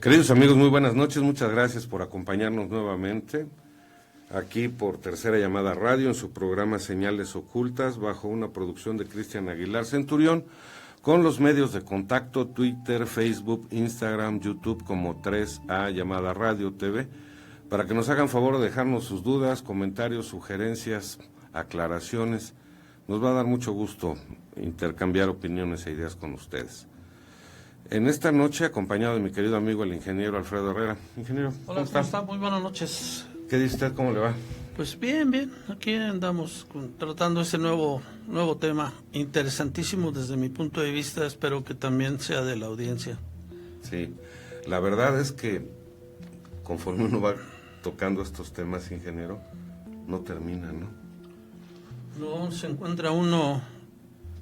Queridos amigos, muy buenas noches, muchas gracias por acompañarnos nuevamente aquí por Tercera Llamada Radio en su programa Señales Ocultas bajo una producción de Cristian Aguilar Centurión con los medios de contacto Twitter, Facebook, Instagram, YouTube como 3A Llamada Radio TV para que nos hagan favor de dejarnos sus dudas, comentarios, sugerencias, aclaraciones. Nos va a dar mucho gusto intercambiar opiniones e ideas con ustedes. En esta noche, acompañado de mi querido amigo el ingeniero Alfredo Herrera. Ingeniero, hola, ¿cómo está? Muy buenas noches. ¿Qué dice usted? ¿Cómo le va? Pues bien, aquí andamos tratando ese nuevo tema, interesantísimo desde mi punto de vista, espero que también sea de la audiencia. Sí, la verdad es que conforme uno va tocando estos temas, ingeniero, no termina, ¿no? No, se encuentra uno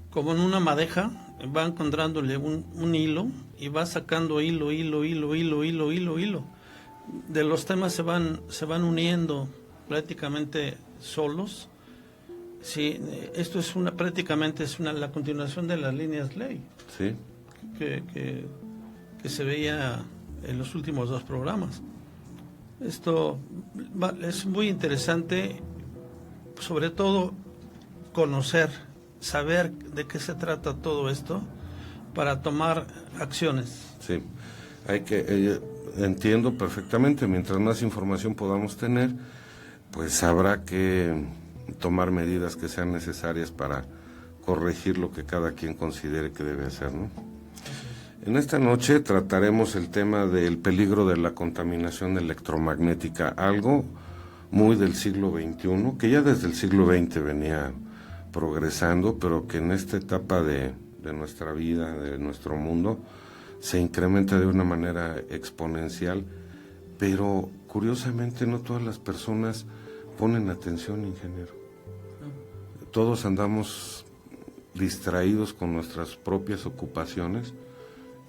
como en una madeja, va encontrándole un hilo y va sacando hilo. De los temas se van uniendo prácticamente solos. Sí, esto es prácticamente la continuación de las líneas ley. Sí. Que se veía en los últimos dos programas. Esto es muy interesante, sobre todo conocer, saber de qué se trata todo esto para tomar acciones. Sí, entiendo perfectamente, mientras más información podamos tener, pues habrá que tomar medidas que sean necesarias para corregir lo que cada quien considere que debe hacer, ¿no? En esta noche trataremos el tema del peligro de la contaminación electromagnética, algo muy del siglo XXI, que ya desde el siglo XX venía progresando, pero que en esta etapa de nuestra vida, de nuestro mundo, se incrementa de una manera exponencial, pero curiosamente no todas las personas ponen atención, ingeniero. Todos andamos distraídos con nuestras propias ocupaciones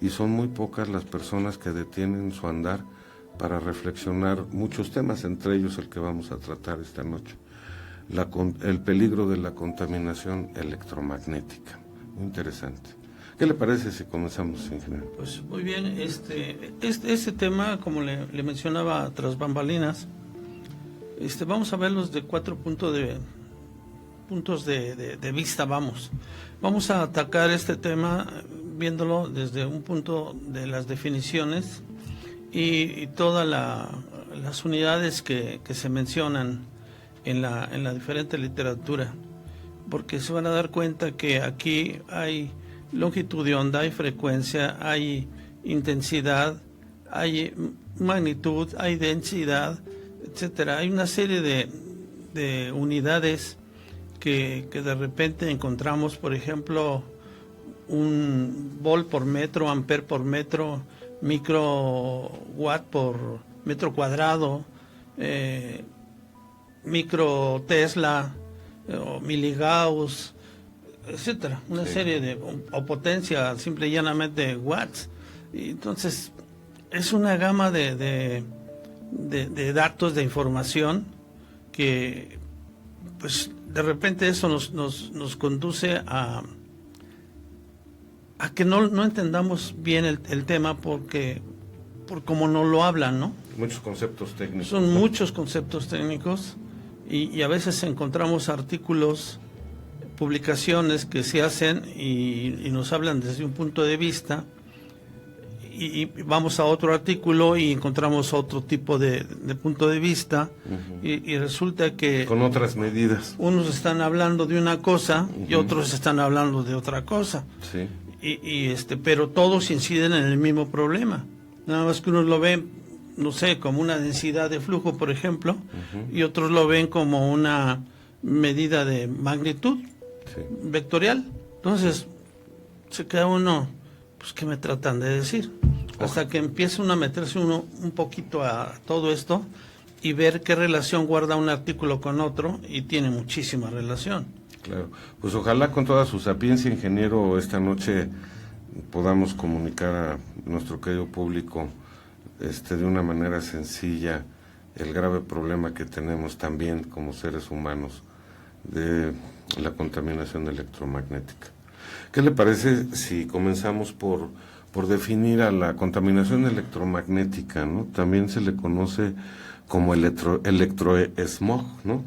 y son muy pocas las personas que detienen su andar para reflexionar muchos temas, entre ellos el que vamos a tratar esta noche. El peligro de la contaminación electromagnética. Muy interesante. ¿Qué le parece si comenzamos, ingeniero? Pues muy bien, este tema, como le mencionaba tras bambalinas, vamos a verlos de 4 puntos de vista, Vamos a atacar este tema viéndolo desde un punto de las definiciones y todas las unidades que se mencionan en la diferente literatura, porque se van a dar cuenta que aquí hay longitud de onda, hay frecuencia, hay intensidad, hay magnitud, hay densidad, etcétera. Hay una serie de unidades que de repente encontramos, por ejemplo, un volt por metro, amper por metro, microwatt por metro cuadrado, micro Tesla, o miligauss, etcétera, una serie o potencia simple y llanamente watts. Y entonces es una gama de datos, de información que pues de repente eso nos conduce a que no entendamos bien el tema por como no lo hablan, ¿no? Muchos conceptos técnicos. Son muchos conceptos técnicos y a veces encontramos artículos, publicaciones que se hacen y nos hablan desde un punto de vista y vamos a otro artículo y encontramos otro tipo de punto de vista. Uh-huh. y resulta que con otras medidas unos están hablando de una cosa. Uh-huh. Y otros están hablando de otra cosa. Sí. Pero todos inciden en el mismo problema, nada más que unos lo ven, no sé, como una densidad de flujo, por ejemplo. Uh-huh. Y otros lo ven como una medida de magnitud. Sí. Vectorial. Entonces se queda uno, pues, ¿qué me tratan de decir? Hasta que empieza uno a meterse un poquito a todo esto y ver qué relación guarda un artículo con otro, y tiene muchísima relación. Claro, pues ojalá con toda su sapiencia, ingeniero, esta noche podamos comunicar a nuestro querido público de una manera sencilla el grave problema que tenemos también como seres humanos de la contaminación electromagnética. ¿Qué le parece si comenzamos por por definir a la contaminación electromagnética, ¿no? También se le conoce como electroesmog, ¿no?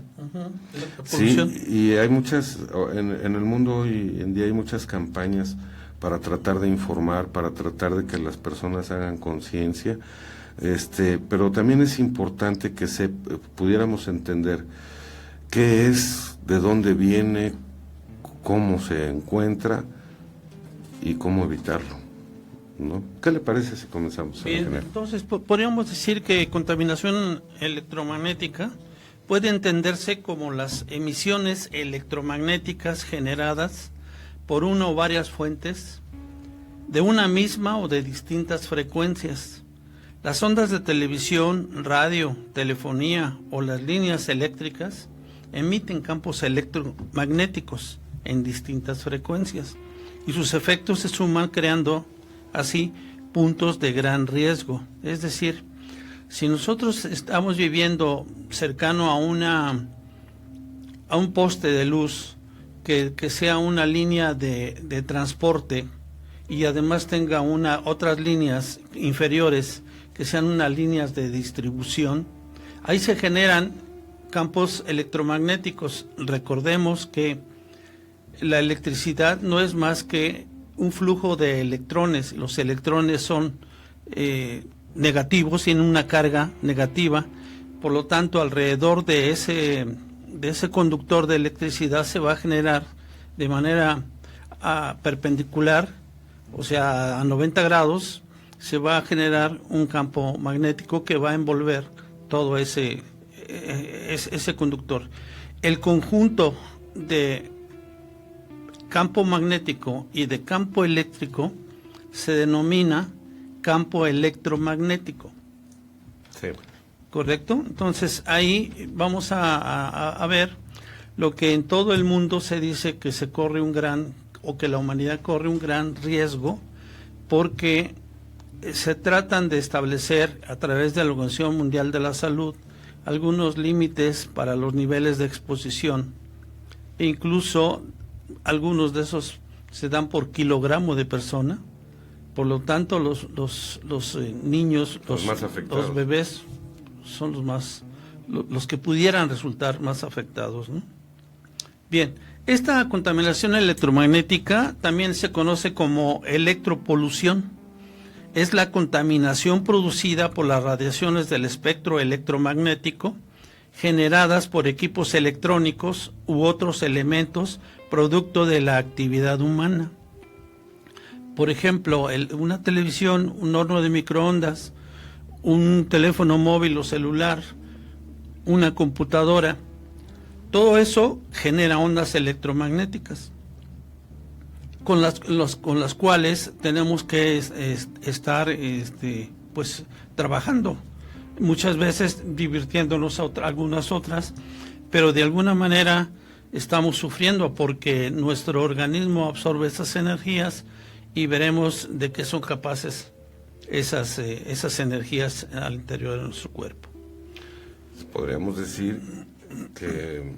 Sí, y hay muchas, en el mundo hoy en día hay muchas campañas para tratar de informar, para tratar de que las personas hagan conciencia, pero también es importante que pudiéramos entender qué es, de dónde viene, cómo se encuentra y cómo evitarlo, ¿no? ¿Qué le parece si comenzamos? Bien, entonces podríamos decir que contaminación electromagnética puede entenderse como las emisiones electromagnéticas generadas por una o varias fuentes de una misma o de distintas frecuencias. Las ondas de televisión, radio, telefonía o las líneas eléctricas emiten campos electromagnéticos en distintas frecuencias y sus efectos se suman creando así puntos de gran riesgo. Es decir, si nosotros estamos viviendo cercano a un poste de luz que sea una línea de transporte y además tenga otras líneas inferiores que sean unas líneas de distribución, ahí se generan campos electromagnéticos. Recordemos que la electricidad no es más que un flujo de electrones. Los electrones son negativos, tienen una carga negativa, por lo tanto alrededor de ese conductor de electricidad se va a generar de manera perpendicular, o sea a 90 grados, se va a generar un campo magnético que va a envolver todo ese conductor. El conjunto de campo magnético y de campo eléctrico se denomina campo electromagnético. Sí. ¿Correcto? Entonces ahí vamos a ver lo que en todo el mundo se dice que se corre que la humanidad corre un gran riesgo, porque se tratan de establecer a través de la Organización Mundial de la Salud algunos límites para los niveles de exposición, e incluso algunos de esos se dan por kilogramo de persona. Por lo tanto, los niños, los bebés son los que pudieran resultar más afectados, ¿no? Bien, esta contaminación electromagnética también se conoce como electropolución. Es la contaminación producida por las radiaciones del espectro electromagnético generadas por equipos electrónicos u otros elementos producto de la actividad humana. Por ejemplo, una televisión, un horno de microondas, un teléfono móvil o celular, una computadora, todo eso genera ondas electromagnéticas con las cuales tenemos que estar pues trabajando, muchas veces divirtiéndonos algunas otras, pero de alguna manera estamos sufriendo porque nuestro organismo absorbe esas energías y veremos de qué son capaces esas energías al interior de nuestro cuerpo. Podríamos decir que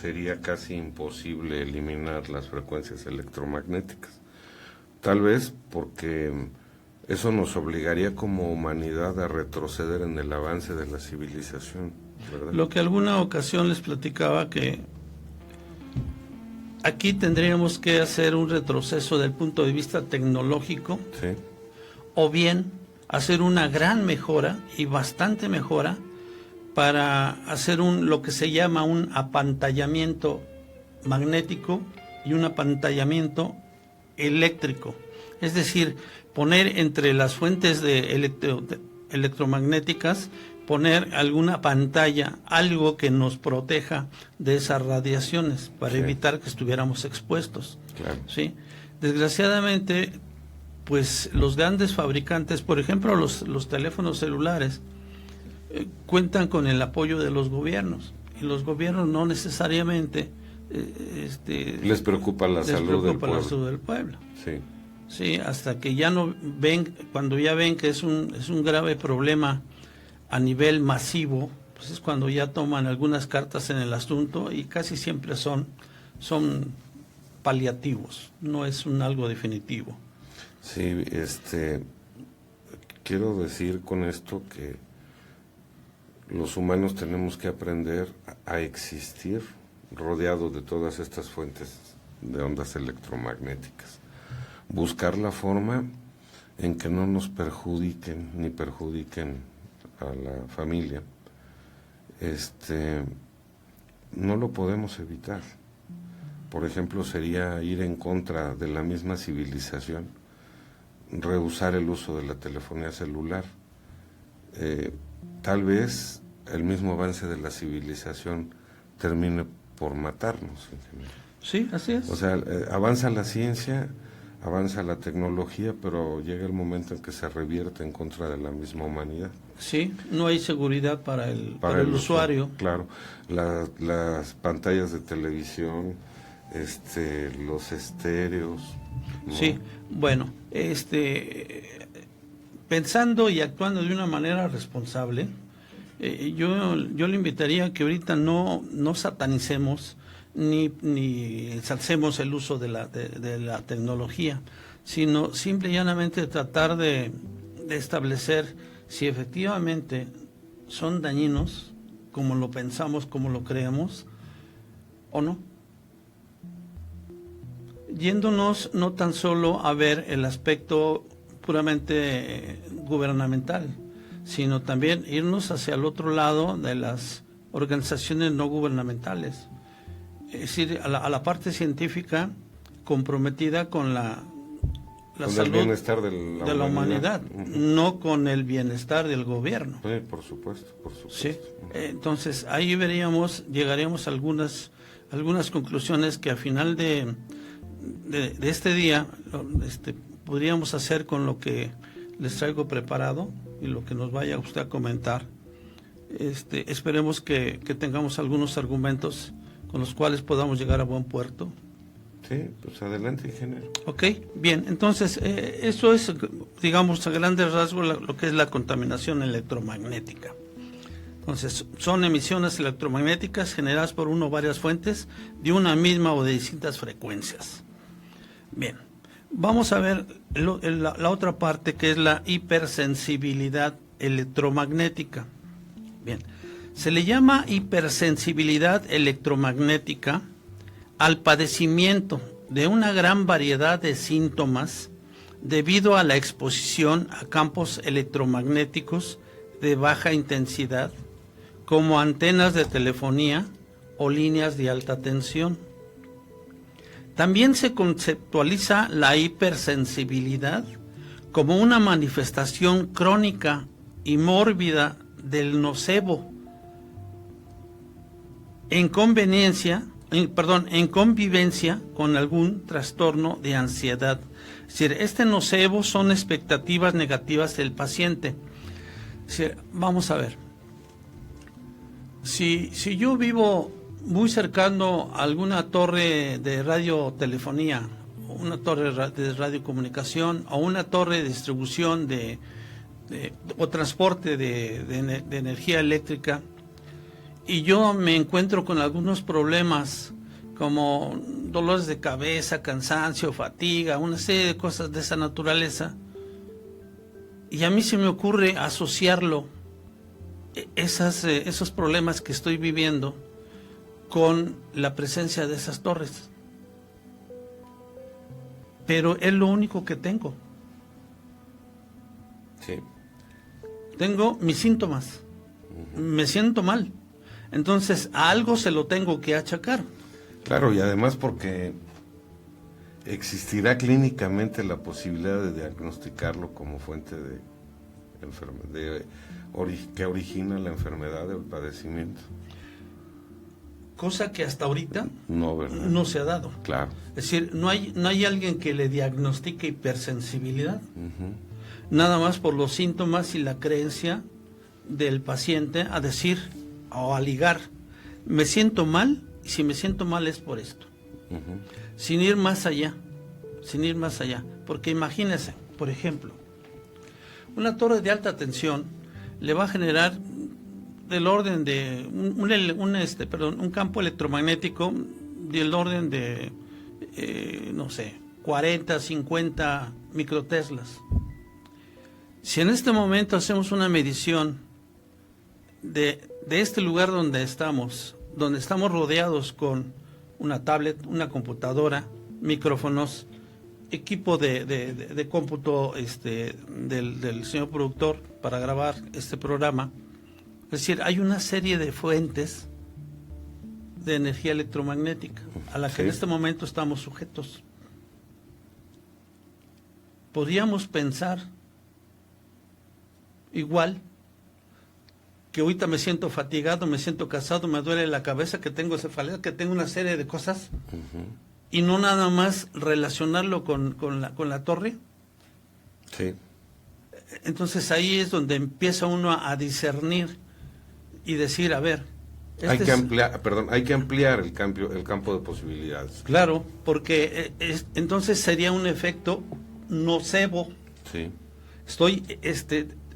sería casi imposible eliminar las frecuencias electromagnéticas, tal vez porque eso nos obligaría como humanidad a retroceder en el avance de la civilización, ¿verdad? Lo que alguna ocasión les platicaba, que aquí tendríamos que hacer un retroceso del punto de vista tecnológico, sí, o bien hacer una gran mejora y bastante mejora para hacer lo que se llama un apantallamiento magnético y un apantallamiento eléctrico. Es decir, poner entre las fuentes electromagnéticas, poner alguna pantalla, algo que nos proteja de esas radiaciones para evitar que estuviéramos expuestos. Claro. ¿Sí? Desgraciadamente, pues los grandes fabricantes, por ejemplo los teléfonos celulares, cuentan con el apoyo de los gobiernos, y los gobiernos no necesariamente les preocupa la salud del pueblo. Sí. Sí, hasta que ya no ven, cuando ya ven que es un grave problema a nivel masivo, pues es cuando ya toman algunas cartas en el asunto, y casi siempre son paliativos, no es algo definitivo. Sí, quiero decir con esto que los humanos tenemos que aprender a existir rodeados de todas estas fuentes de ondas electromagnéticas. Buscar la forma en que no nos perjudiquen ni perjudiquen a la familia. No lo podemos evitar. Por ejemplo, sería ir en contra de la misma civilización, rehusar el uso de la telefonía celular. Tal vez el mismo avance de la civilización termine por matarnos, ingeniero. Sí, así es. O sea, avanza la ciencia, avanza la tecnología, pero llega el momento en que se revierte en contra de la misma humanidad. Sí, no hay seguridad para el usuario. Claro, las pantallas de televisión, los estéreos, ¿no? Sí, bueno, pensando y actuando de una manera responsable, yo le invitaría a que ahorita no satanicemos ni ensalcemos el uso de la tecnología, sino simple y llanamente tratar de establecer si efectivamente son dañinos, como lo pensamos, como lo creemos, o no. Yéndonos no tan solo a ver el aspecto puramente gubernamental, sino también irnos hacia el otro lado de las organizaciones no gubernamentales, es decir, a la parte científica comprometida con la salud, el bienestar de la humanidad, no con el bienestar del gobierno. Sí, por supuesto. Sí. Entonces ahí llegaríamos a algunas conclusiones que al final de este día podríamos hacer con lo que les traigo preparado y lo que nos vaya usted a comentar. Esperemos que tengamos algunos argumentos con los cuales podamos llegar a buen puerto. Sí, pues adelante, ingeniero. Ok, bien, entonces eso es, digamos, a grandes rasgos lo que es la contaminación electromagnética. Entonces, son emisiones electromagnéticas generadas por una o varias fuentes de una misma o de distintas frecuencias. Bien, vamos a ver la otra parte, que es la hipersensibilidad electromagnética. Bien, se le llama hipersensibilidad electromagnética al padecimiento de una gran variedad de síntomas debido a la exposición a campos electromagnéticos de baja intensidad, como antenas de telefonía o líneas de alta tensión. También se conceptualiza la hipersensibilidad como una manifestación crónica y mórbida del nocebo en convivencia con algún trastorno de ansiedad. Es decir, este nocebo son expectativas negativas del paciente. Es decir, vamos a ver, si yo vivo muy cercano a alguna torre de radiotelefonía, una torre de radiocomunicación o una torre de distribución o transporte de energía eléctrica, y yo me encuentro con algunos problemas como dolores de cabeza, cansancio, fatiga, una serie de cosas de esa naturaleza, y a mí se me ocurre asociarlo, esos problemas que estoy viviendo, con la presencia de esas torres. Pero es lo único que tengo. Sí. Tengo mis síntomas. Me siento mal. Entonces, a algo se lo tengo que achacar. Claro, y además porque existirá clínicamente la posibilidad de diagnosticarlo como fuente que origina la enfermedad o el padecimiento. Cosa que hasta ahorita no, ¿verdad? No se ha dado. Claro. Es decir, no hay alguien que le diagnostique hipersensibilidad. Nada más por los síntomas y la creencia del paciente a decir o a ligar, me siento mal, y si me siento mal es por esto. Sin ir más allá, porque imagínense, por ejemplo, una torre de alta tensión le va a generar del orden de un campo electromagnético del orden de no sé, 40, 50 microteslas. Si en este momento hacemos una medición de este lugar donde estamos rodeados con una tablet, una computadora, micrófonos, equipo de cómputo del señor productor para grabar este programa, es decir, hay una serie de fuentes de energía electromagnética a la que en este momento estamos sujetos. Podríamos pensar igual que ahorita me siento fatigado, me siento cansado, me duele la cabeza, que tengo cefalea, que tengo una serie de cosas, y no nada más relacionarlo con la torre. Sí. Entonces ahí es donde empieza uno a discernir y decir, a ver, hay que ampliar el campo de posibilidades. Claro, porque entonces sería un efecto nocebo. Sí.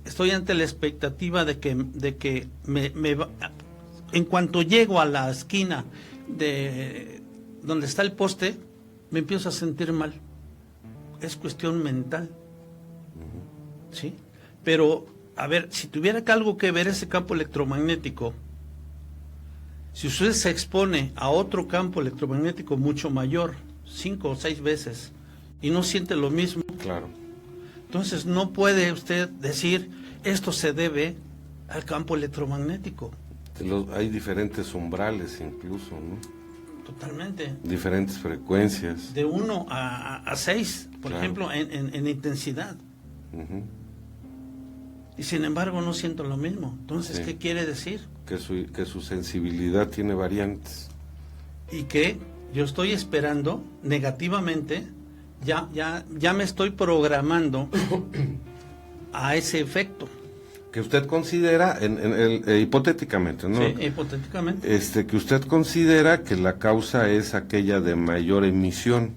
Estoy ante la expectativa de que en cuanto llego a la esquina de donde está el poste, me empiezo a sentir mal. Es cuestión mental. ¿Sí? Pero, a ver, si tuviera algo que ver ese campo electromagnético, si usted se expone a otro campo electromagnético mucho mayor, 5 o 6 veces, y no siente lo mismo, claro, entonces no puede usted decir, esto se debe al campo electromagnético. Hay diferentes umbrales incluso, ¿no? Totalmente. Diferentes frecuencias. De 1 a 6, por claro. ejemplo, en intensidad. Y sin embargo no siento lo mismo. Entonces, ¿qué quiere decir? Que su sensibilidad tiene variantes. Y que yo estoy esperando negativamente, ya me estoy programando a ese efecto. Que usted considera, hipotéticamente, ¿no? Sí, hipotéticamente. Que usted considera que la causa es aquella de mayor emisión,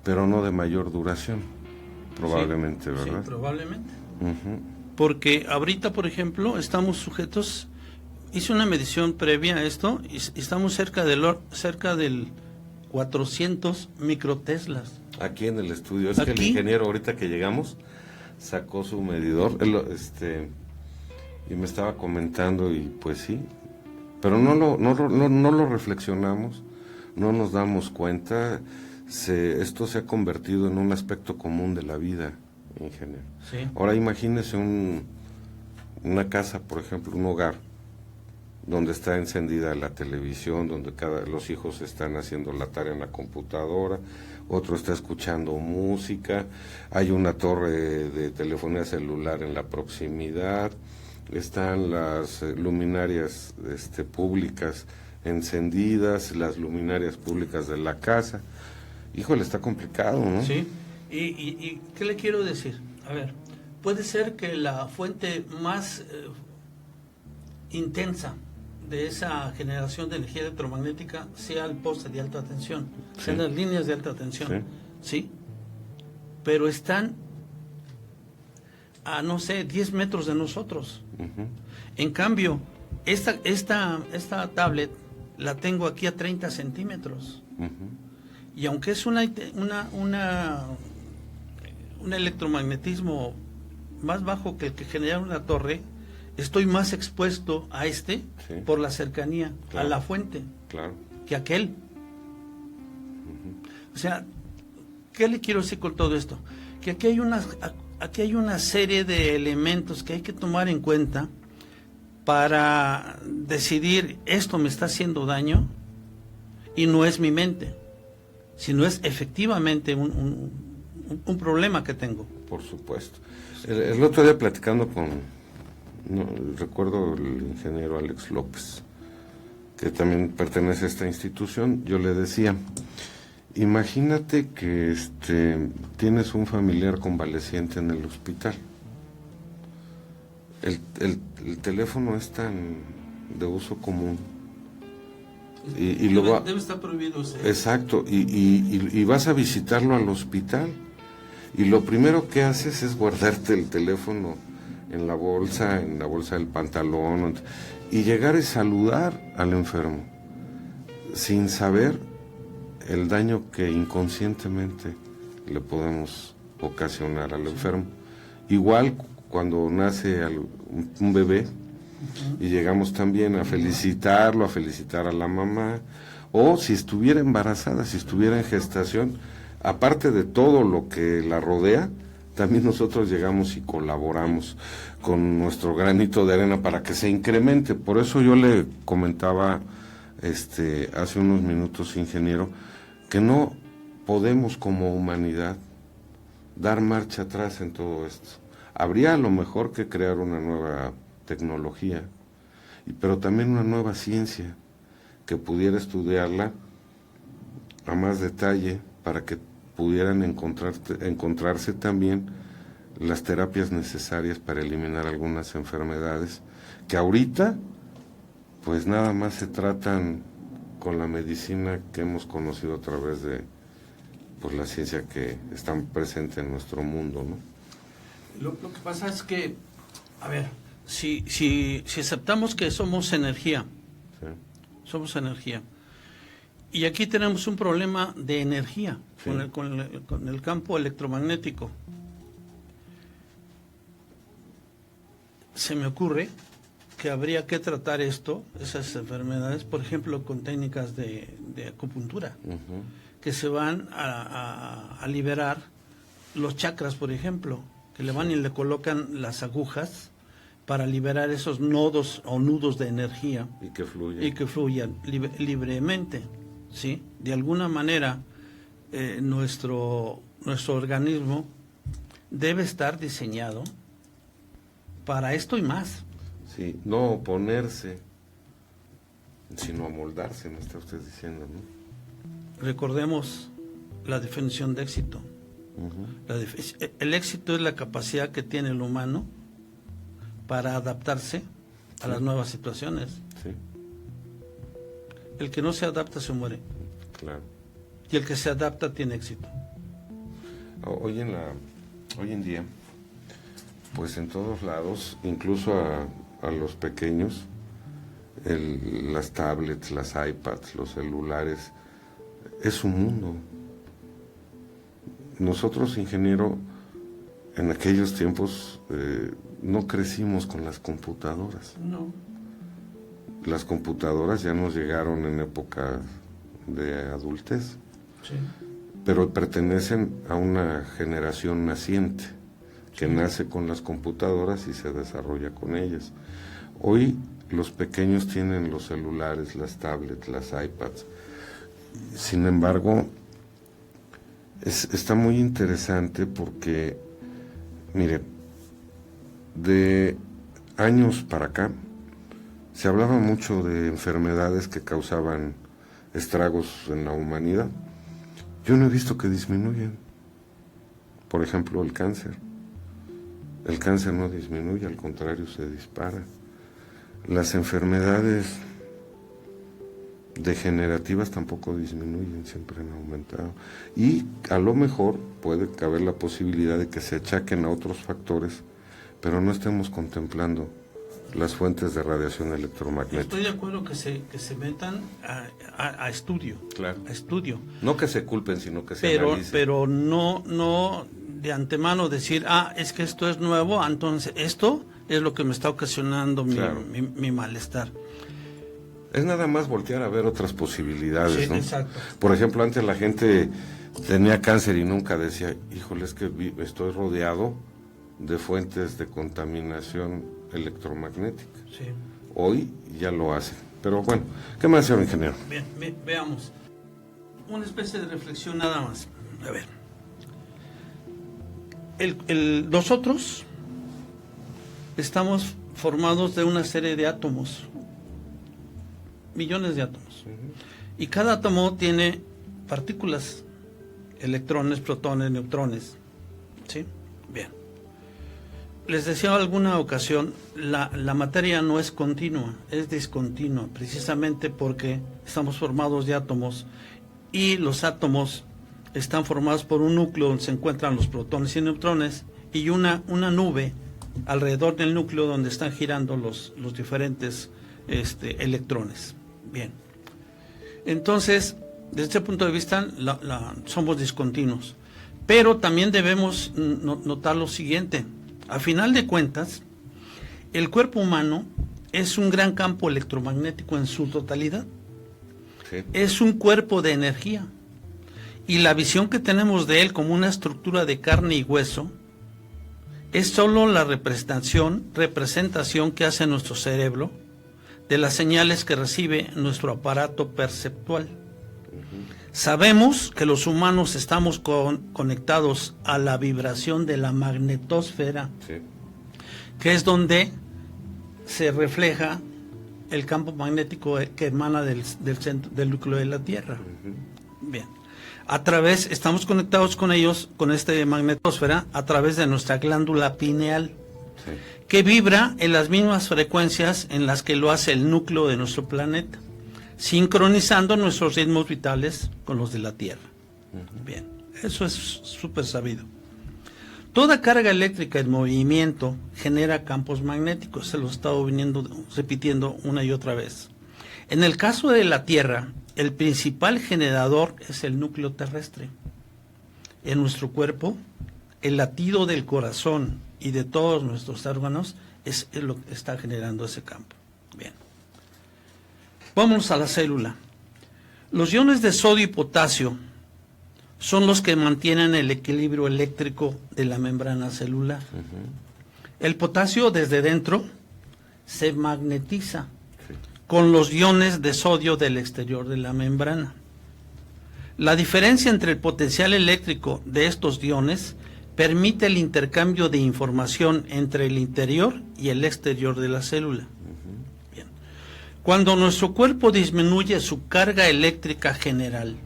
pero no de mayor duración, probablemente, ¿verdad? Sí, probablemente. Porque ahorita, por ejemplo, estamos sujetos, hice una medición previa a esto, y estamos cerca del 400 microteslas. Aquí en el estudio, es que el ingeniero ahorita que llegamos sacó su medidor, y me estaba comentando, y pues sí, pero no lo reflexionamos, no nos damos cuenta. Esto se ha convertido en un aspecto común de la vida, ingeniero. Sí. Ahora imagínese una casa, por ejemplo, un hogar, donde está encendida la televisión, donde los hijos están haciendo la tarea en la computadora, otro está escuchando música, hay una torre de telefonía celular en la proximidad, están las luminarias públicas encendidas, las luminarias públicas de la casa. Híjole, está complicado, ¿no? Sí, y ¿qué le quiero decir? A ver, puede ser que la fuente más intensa de esa generación de energía electromagnética sea el poste de alta tensión, sean las líneas de alta tensión, ¿sí? Pero están a, no sé, 10 metros de nosotros. En cambio, esta tablet la tengo aquí a 30 centímetros. Y aunque es un electromagnetismo más bajo que el que genera una torre, estoy más expuesto a por la cercanía a la fuente que aquel. O sea, ¿qué le quiero decir con todo esto? Que aquí hay una serie de elementos que hay que tomar en cuenta para decidir, esto me está haciendo daño, y no es mi mente, sino es efectivamente un problema que tengo. Por supuesto. El otro día platicando recuerdo el ingeniero Alex López, que también pertenece a esta institución, yo le decía, imagínate que tienes un familiar convaleciente en el hospital. El teléfono es tan de uso común. Y debe estar prohibido. Exacto, y vas a visitarlo al hospital, y lo primero que haces es guardarte el teléfono en la bolsa del pantalón, y llegar y saludar al enfermo, sin saber el daño que inconscientemente le podemos ocasionar al enfermo. Igual cuando nace un bebé y llegamos también a felicitarlo, a felicitar a la mamá, o si estuviera embarazada, si estuviera en gestación, aparte de todo lo que la rodea, también nosotros llegamos y colaboramos con nuestro granito de arena para que se incremente. Por eso yo le comentaba hace unos minutos, ingeniero, que no podemos como humanidad dar marcha atrás en todo esto. Habría a lo mejor que crear una nueva tecnología, pero también una nueva ciencia que pudiera estudiarla a más detalle para que pudieran encontrarse también las terapias necesarias para eliminar algunas enfermedades que ahorita pues nada más se tratan con la medicina que hemos conocido a través de pues la ciencia que está presente en nuestro mundo, ¿no? Lo que pasa es que, a ver, si aceptamos que somos energía, Sí. somos energía, y aquí tenemos un problema de energía, Sí. con el campo electromagnético. Se me ocurre que habría que tratar esas enfermedades, por ejemplo, con técnicas de acupuntura, Uh-huh. que se van a liberar los chakras, por ejemplo, que le van y le colocan las agujas para liberar esos nodos o nudos de energía Y que fluye. y que fluyan libremente, ¿sí? De alguna manera, nuestro organismo debe estar diseñado para esto y más. Sí, no oponerse, sino amoldarse, me está usted diciendo, ¿no? Recordemos la definición de éxito. Uh-huh. El éxito es la capacidad que tiene el humano para adaptarse a las nuevas situaciones. Sí, El que no se adapta se muere, claro. y el que se adapta tiene éxito. Hoy en día, pues en todos lados, incluso a los pequeños, las tablets, las iPads, los celulares, es un mundo. Nosotros, ingeniero, en aquellos tiempos no crecimos con las computadoras. No. Las computadoras ya nos llegaron en época de adultez, Sí. pero pertenecen a una generación naciente que nace con las computadoras y se desarrolla con ellas. Hoy los pequeños tienen los celulares, las tablets, las iPads. Sin embargo, está muy interesante porque, mire, de años para acá se hablaba mucho de enfermedades que causaban estragos en la humanidad. Yo no he visto que disminuyan. Por ejemplo, el cáncer. El cáncer no disminuye, al contrario, se dispara. Las enfermedades degenerativas tampoco disminuyen, siempre han aumentado. Y a lo mejor puede caber la posibilidad de que se achaquen a otros factores, pero no estemos contemplando las fuentes de radiación electromagnética. Estoy de acuerdo que se metan a estudio. Claro. A estudio. No que se culpen, sino que se analicen. Pero no de antemano decir, es que esto es nuevo, entonces esto es lo que me está ocasionando Claro. mi malestar. Es nada más voltear a ver otras posibilidades, Sí, ¿no? exacto. Por ejemplo, antes la gente tenía cáncer y nunca decía, híjole, es que estoy rodeado de fuentes de contaminación electromagnética. Sí. Hoy ya lo hace. Pero bueno, ¿qué más, señor ingeniero? Bien, veamos. Una especie de reflexión nada más. A ver. Nosotros estamos formados de una serie de átomos, millones de átomos. Y cada átomo tiene partículas, electrones, protones, neutrones. ¿Sí? Bien. Les decía en alguna ocasión, la materia no es continua, es discontinua, precisamente porque estamos formados de átomos y los átomos están formados por un núcleo donde se encuentran los protones y neutrones y una nube alrededor del núcleo donde están girando los diferentes electrones. Bien. Entonces, desde este punto de vista, somos discontinuos. Pero también debemos notar lo siguiente. A final de cuentas, el cuerpo humano es un gran campo electromagnético en su totalidad. Sí. Es un cuerpo de energía. Y la visión que tenemos de él como una estructura de carne y hueso es solo la representación que hace nuestro cerebro de las señales que recibe nuestro aparato perceptual. Sabemos que los humanos estamos conectados a la vibración de la magnetosfera, Sí. que es donde se refleja el campo magnético que emana del centro, del núcleo de la Tierra. Bien. Estamos conectados con ellos, con esta magnetosfera, a través de nuestra glándula pineal, Sí. que vibra en las mismas frecuencias en las que lo hace el núcleo de nuestro planeta, sincronizando nuestros ritmos vitales con los de la Tierra. Bien, eso es súper sabido. Toda carga eléctrica en movimiento genera campos magnéticos, se lo he estado repitiendo una y otra vez. En el caso de la Tierra, el principal generador es el núcleo terrestre. En nuestro cuerpo, el latido del corazón y de todos nuestros órganos es lo que está generando ese campo. Bien. Vámonos a la célula. Los iones de sodio y potasio son los que mantienen el equilibrio eléctrico de la membrana celular. El potasio desde dentro se magnetiza con los iones de sodio del exterior de la membrana. La diferencia entre el potencial eléctrico de estos iones permite el intercambio de información entre el interior y el exterior de la célula. Bien. Cuando nuestro cuerpo disminuye su carga eléctrica general,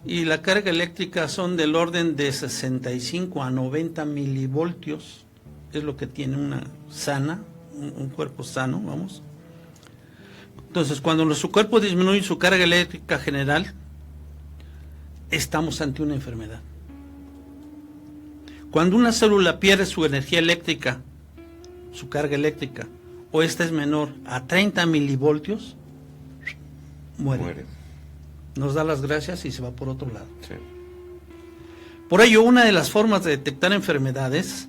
y la carga eléctrica son del orden de 65 a 90 milivoltios, es lo que tiene una sana, un cuerpo sano, vamos. Entonces, cuando nuestro cuerpo disminuye su carga eléctrica general, estamos ante una enfermedad. Cuando una célula pierde su energía eléctrica, su carga eléctrica, o esta es menor a 30 milivoltios, muere. Nos da las gracias y se va por otro lado. Sí. Por ello, una de las formas de detectar enfermedades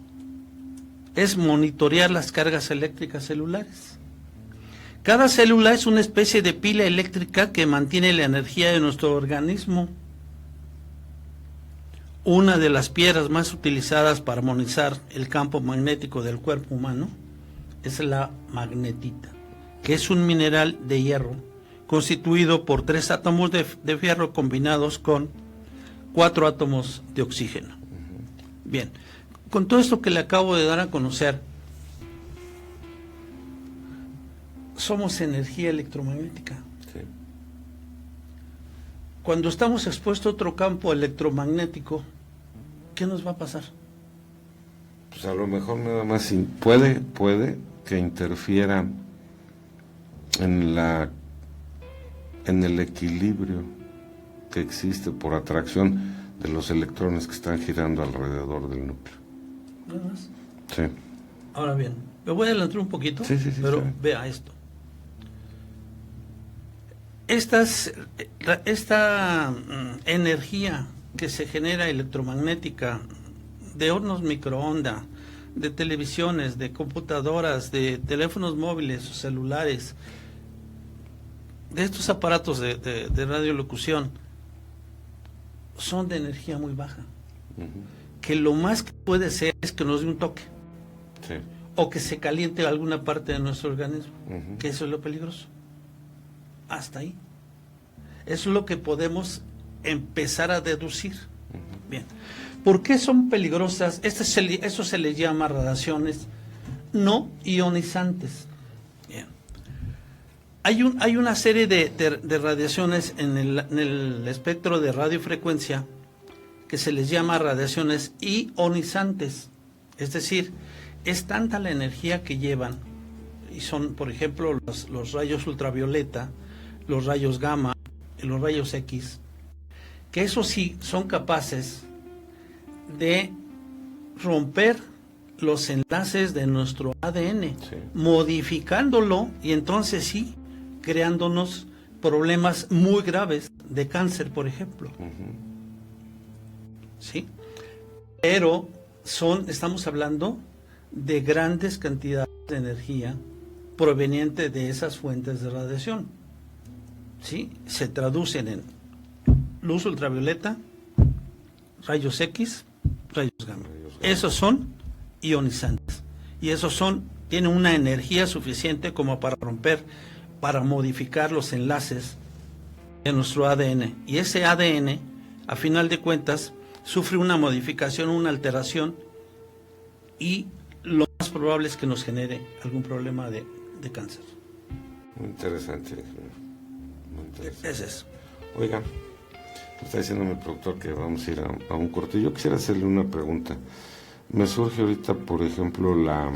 es monitorear las cargas eléctricas celulares. Cada célula es una especie de pila eléctrica que mantiene la energía de nuestro organismo. Una de las piedras más utilizadas para armonizar el campo magnético del cuerpo humano es la magnetita, que es un mineral de hierro constituido por 3 átomos de fierro combinados con 4 átomos de oxígeno. Bien, con todo esto que le acabo de dar a conocer, somos energía electromagnética. Sí. Cuando estamos expuestos a otro campo electromagnético, ¿qué nos va a pasar? Pues a lo mejor nada más puede que interfiera en el equilibrio que existe por atracción de los electrones que están girando alrededor del núcleo. Nada más. Sí. Ahora bien, me voy a adelantar un poquito, Sí, pero sí. vea esto. Esta energía que se genera electromagnética de hornos microondas, de televisiones, de computadoras, de teléfonos móviles o celulares, de estos aparatos de radiolocución, son de energía muy baja. Que lo más que puede ser es que nos dé un toque. Sí. O que se caliente alguna parte de nuestro organismo, que eso es lo peligroso. Hasta ahí. Eso es lo que podemos empezar a deducir. Bien. ¿Por qué son peligrosas? Eso se les llama radiaciones no ionizantes. Bien. Hay una serie de radiaciones en el espectro de radiofrecuencia que se les llama radiaciones ionizantes. Es decir, es tanta la energía que llevan, y son, por ejemplo, los rayos ultravioleta, los rayos gamma y los rayos X, que esos sí son capaces de romper los enlaces de nuestro ADN, Sí. modificándolo y entonces sí, creándonos problemas muy graves de cáncer, por ejemplo. ¿Sí? pero estamos hablando de grandes cantidades de energía proveniente de esas fuentes de radiación. ¿Sí? Se traducen en luz ultravioleta, rayos X, rayos gamma. Esos son ionizantes. Y esos tienen una energía suficiente como para para modificar los enlaces de nuestro ADN. Y ese ADN, a final de cuentas, sufre una modificación, una alteración, y lo más probable es que nos genere algún problema de cáncer. Muy interesante, muy interesante. Es eso. Oiga, me está diciendo mi productor que vamos a ir a un corte. Yo quisiera hacerle una pregunta. Me surge ahorita, por ejemplo, la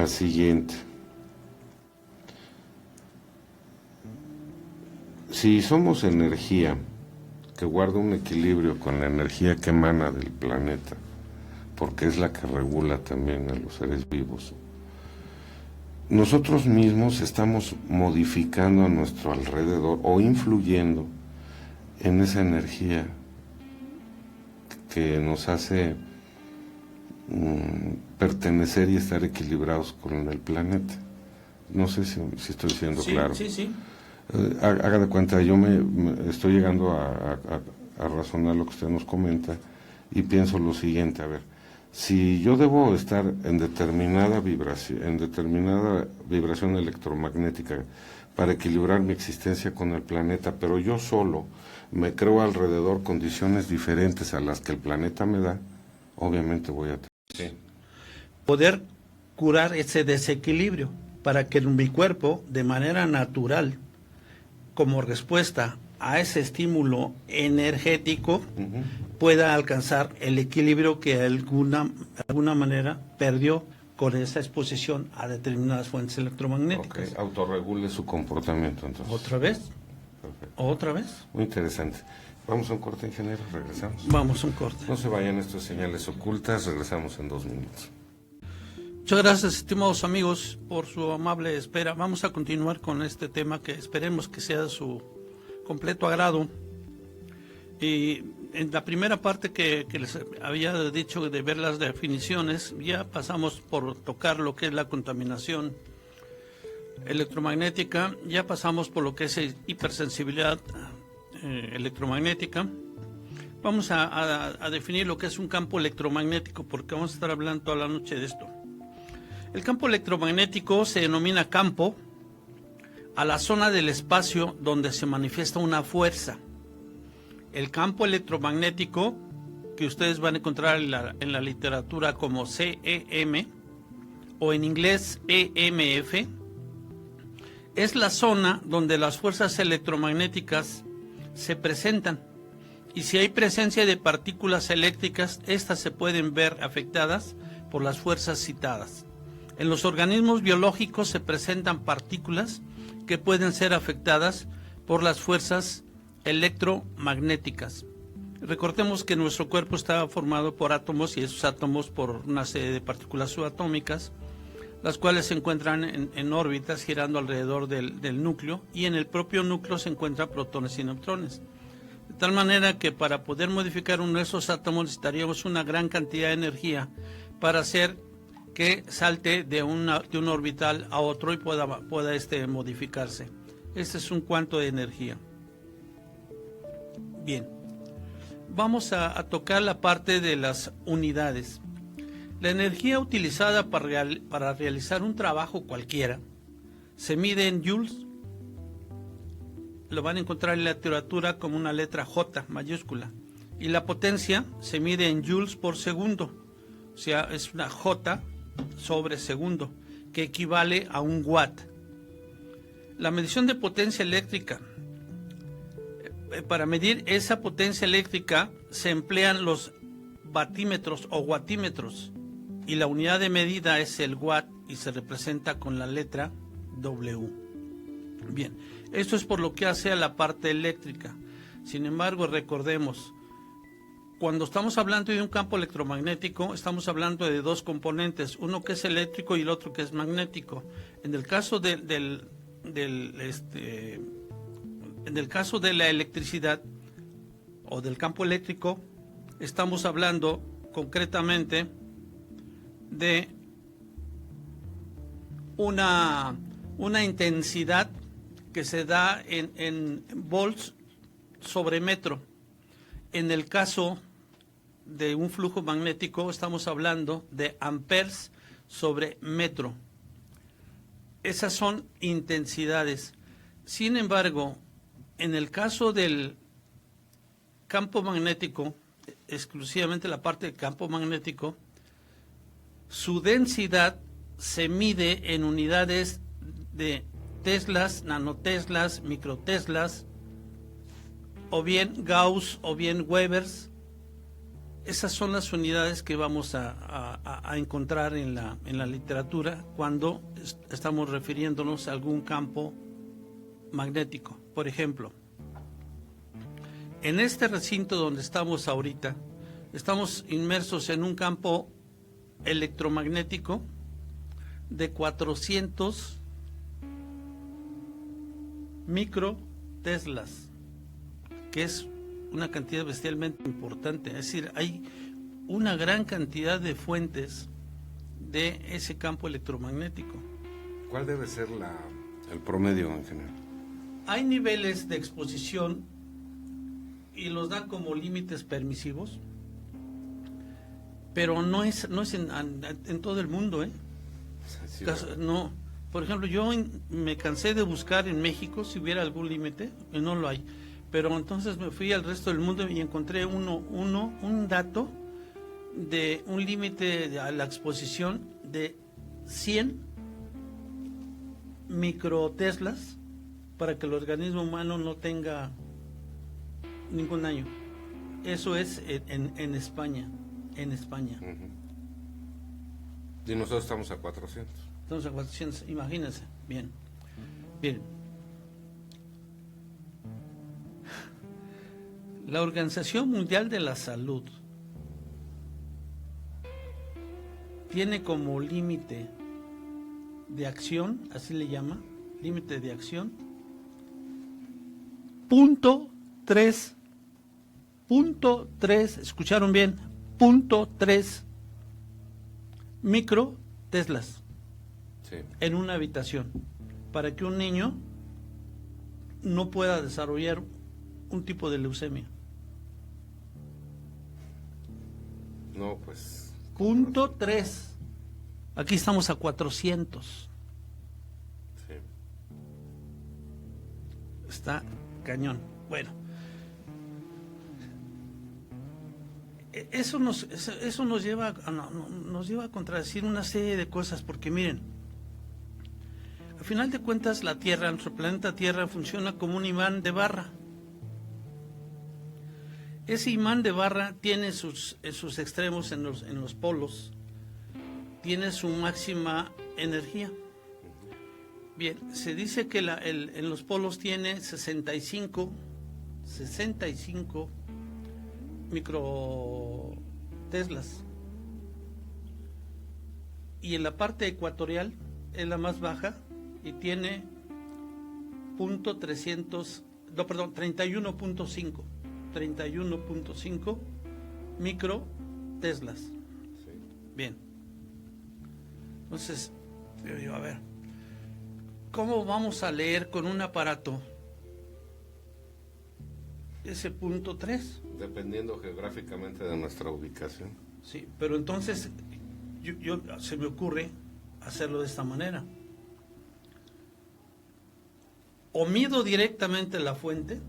siguiente. Si somos energía que guarda un equilibrio con la energía que emana del planeta, porque es la que regula también a los seres vivos, nosotros mismos estamos modificando a nuestro alrededor o influyendo en esa energía que nos hace pertenecer y estar equilibrados con el planeta. No sé si estoy siendo claro. Sí. Haga de cuenta, yo me estoy llegando a razonar lo que usted nos comenta y pienso lo siguiente, a ver, si yo debo estar en determinada vibración electromagnética para equilibrar mi existencia con el planeta, pero yo solo me creo alrededor condiciones diferentes a las que el planeta me da, obviamente voy a poder curar ese desequilibrio para que mi cuerpo, de manera natural, como respuesta a ese estímulo energético, pueda alcanzar el equilibrio que de alguna manera perdió con esa exposición a determinadas fuentes electromagnéticas. Ok, autorregule su comportamiento entonces. ¿Otra vez? Perfecto. ¿Otra vez? Muy interesante. Vamos a un corte, ingeniero, regresamos. Vamos a un corte. No se vayan estas señales ocultas, regresamos en 2 minutos. Muchas gracias, estimados amigos, por su amable espera. Vamos a continuar con este tema que esperemos que sea de su completo agrado. Y en la primera parte que les había dicho de ver las definiciones, ya pasamos por tocar lo que es la contaminación electromagnética, ya pasamos por lo que es hipersensibilidad electromagnética. Vamos a definir lo que es un campo electromagnético, porque vamos a estar hablando toda la noche de esto. El campo electromagnético se denomina campo a la zona del espacio donde se manifiesta una fuerza. El campo electromagnético, que ustedes van a encontrar en la literatura como CEM o en inglés EMF, es la zona donde las fuerzas electromagnéticas se presentan. Y si hay presencia de partículas eléctricas, estas se pueden ver afectadas por las fuerzas citadas. En los organismos biológicos se presentan partículas que pueden ser afectadas por las fuerzas electromagnéticas. Recordemos que nuestro cuerpo está formado por átomos, y esos átomos por una serie de partículas subatómicas, las cuales se encuentran en órbitas girando alrededor del núcleo, y en el propio núcleo se encuentran protones y neutrones. De tal manera que para poder modificar uno de esos átomos necesitaríamos una gran cantidad de energía para hacer que salte de un orbital a otro y pueda modificarse. Este es un cuanto de energía. Bien, vamos a tocar la parte de las unidades. La energía utilizada para realizar un trabajo cualquiera se mide en joules. Lo van a encontrar en la literatura como una letra J mayúscula. Y la potencia se mide en joules por segundo. O sea, es una J sobre segundo, que equivale a un watt. La medición de potencia eléctrica. Para medir esa potencia eléctrica se emplean los batímetros o wattímetros, y la unidad de medida es el watt y se representa con la letra W. Bien, esto es por lo que hace a la parte eléctrica. Sin embargo, recordemos, cuando estamos hablando de un campo electromagnético, estamos hablando de dos componentes, uno que es eléctrico y el otro que es magnético. En el caso de la electricidad o del campo eléctrico, estamos hablando concretamente de una intensidad que se da en volts sobre metro. En el caso de un flujo magnético estamos hablando de amperes sobre metro. Esas son intensidades. Sin embargo, en el caso del campo magnético, exclusivamente la parte del campo magnético, su densidad se mide en unidades de teslas, nanoteslas, microteslas, o bien Gauss, o bien Webers. Esas son las unidades que vamos a encontrar en la literatura cuando estamos refiriéndonos a algún campo magnético. Por ejemplo, en este recinto donde estamos ahorita, estamos inmersos en un campo electromagnético de 400 microteslas, que es una cantidad bestialmente importante. Es decir, hay una gran cantidad de fuentes de ese campo electromagnético. ¿Cuál debe ser el promedio en general? Hay niveles de exposición y los dan como límites permisivos, pero no es en todo el mundo, ¿eh? Sí, No. Por ejemplo, yo me cansé de buscar en México si hubiera algún límite, y no lo hay. Pero entonces me fui al resto del mundo y encontré un dato de un límite a la exposición de 100 microteslas para que el organismo humano no tenga ningún daño. Eso es en España. En España. Y nosotros estamos a 400. Estamos a 400, imagínense. Bien. Bien. La Organización Mundial de la Salud tiene como límite de acción, así le llama, límite de acción, punto 3, escucharon bien, punto 3 micro teslas en una habitación, para que un niño no pueda desarrollar un tipo de leucemia. No, pues... Punto 3. Aquí estamos a 400. Sí. Está cañón. Bueno. Eso nos lleva a contradecir una serie de cosas, porque miren, al final de cuentas la Tierra, nuestro planeta Tierra, funciona como un imán de barra. Ese imán de barra tiene sus extremos en los polos, tiene su máxima energía. Bien, se dice que en los polos tiene 65 microteslas, y en la parte ecuatorial es la más baja y tiene 31.5 microteslas. Sí. Bien. Entonces, yo digo, a ver, ¿cómo vamos a leer con un aparato ese punto 3? Dependiendo geográficamente de nuestra ubicación. Sí, pero entonces se me ocurre hacerlo de esta manera. O mido directamente la fuente,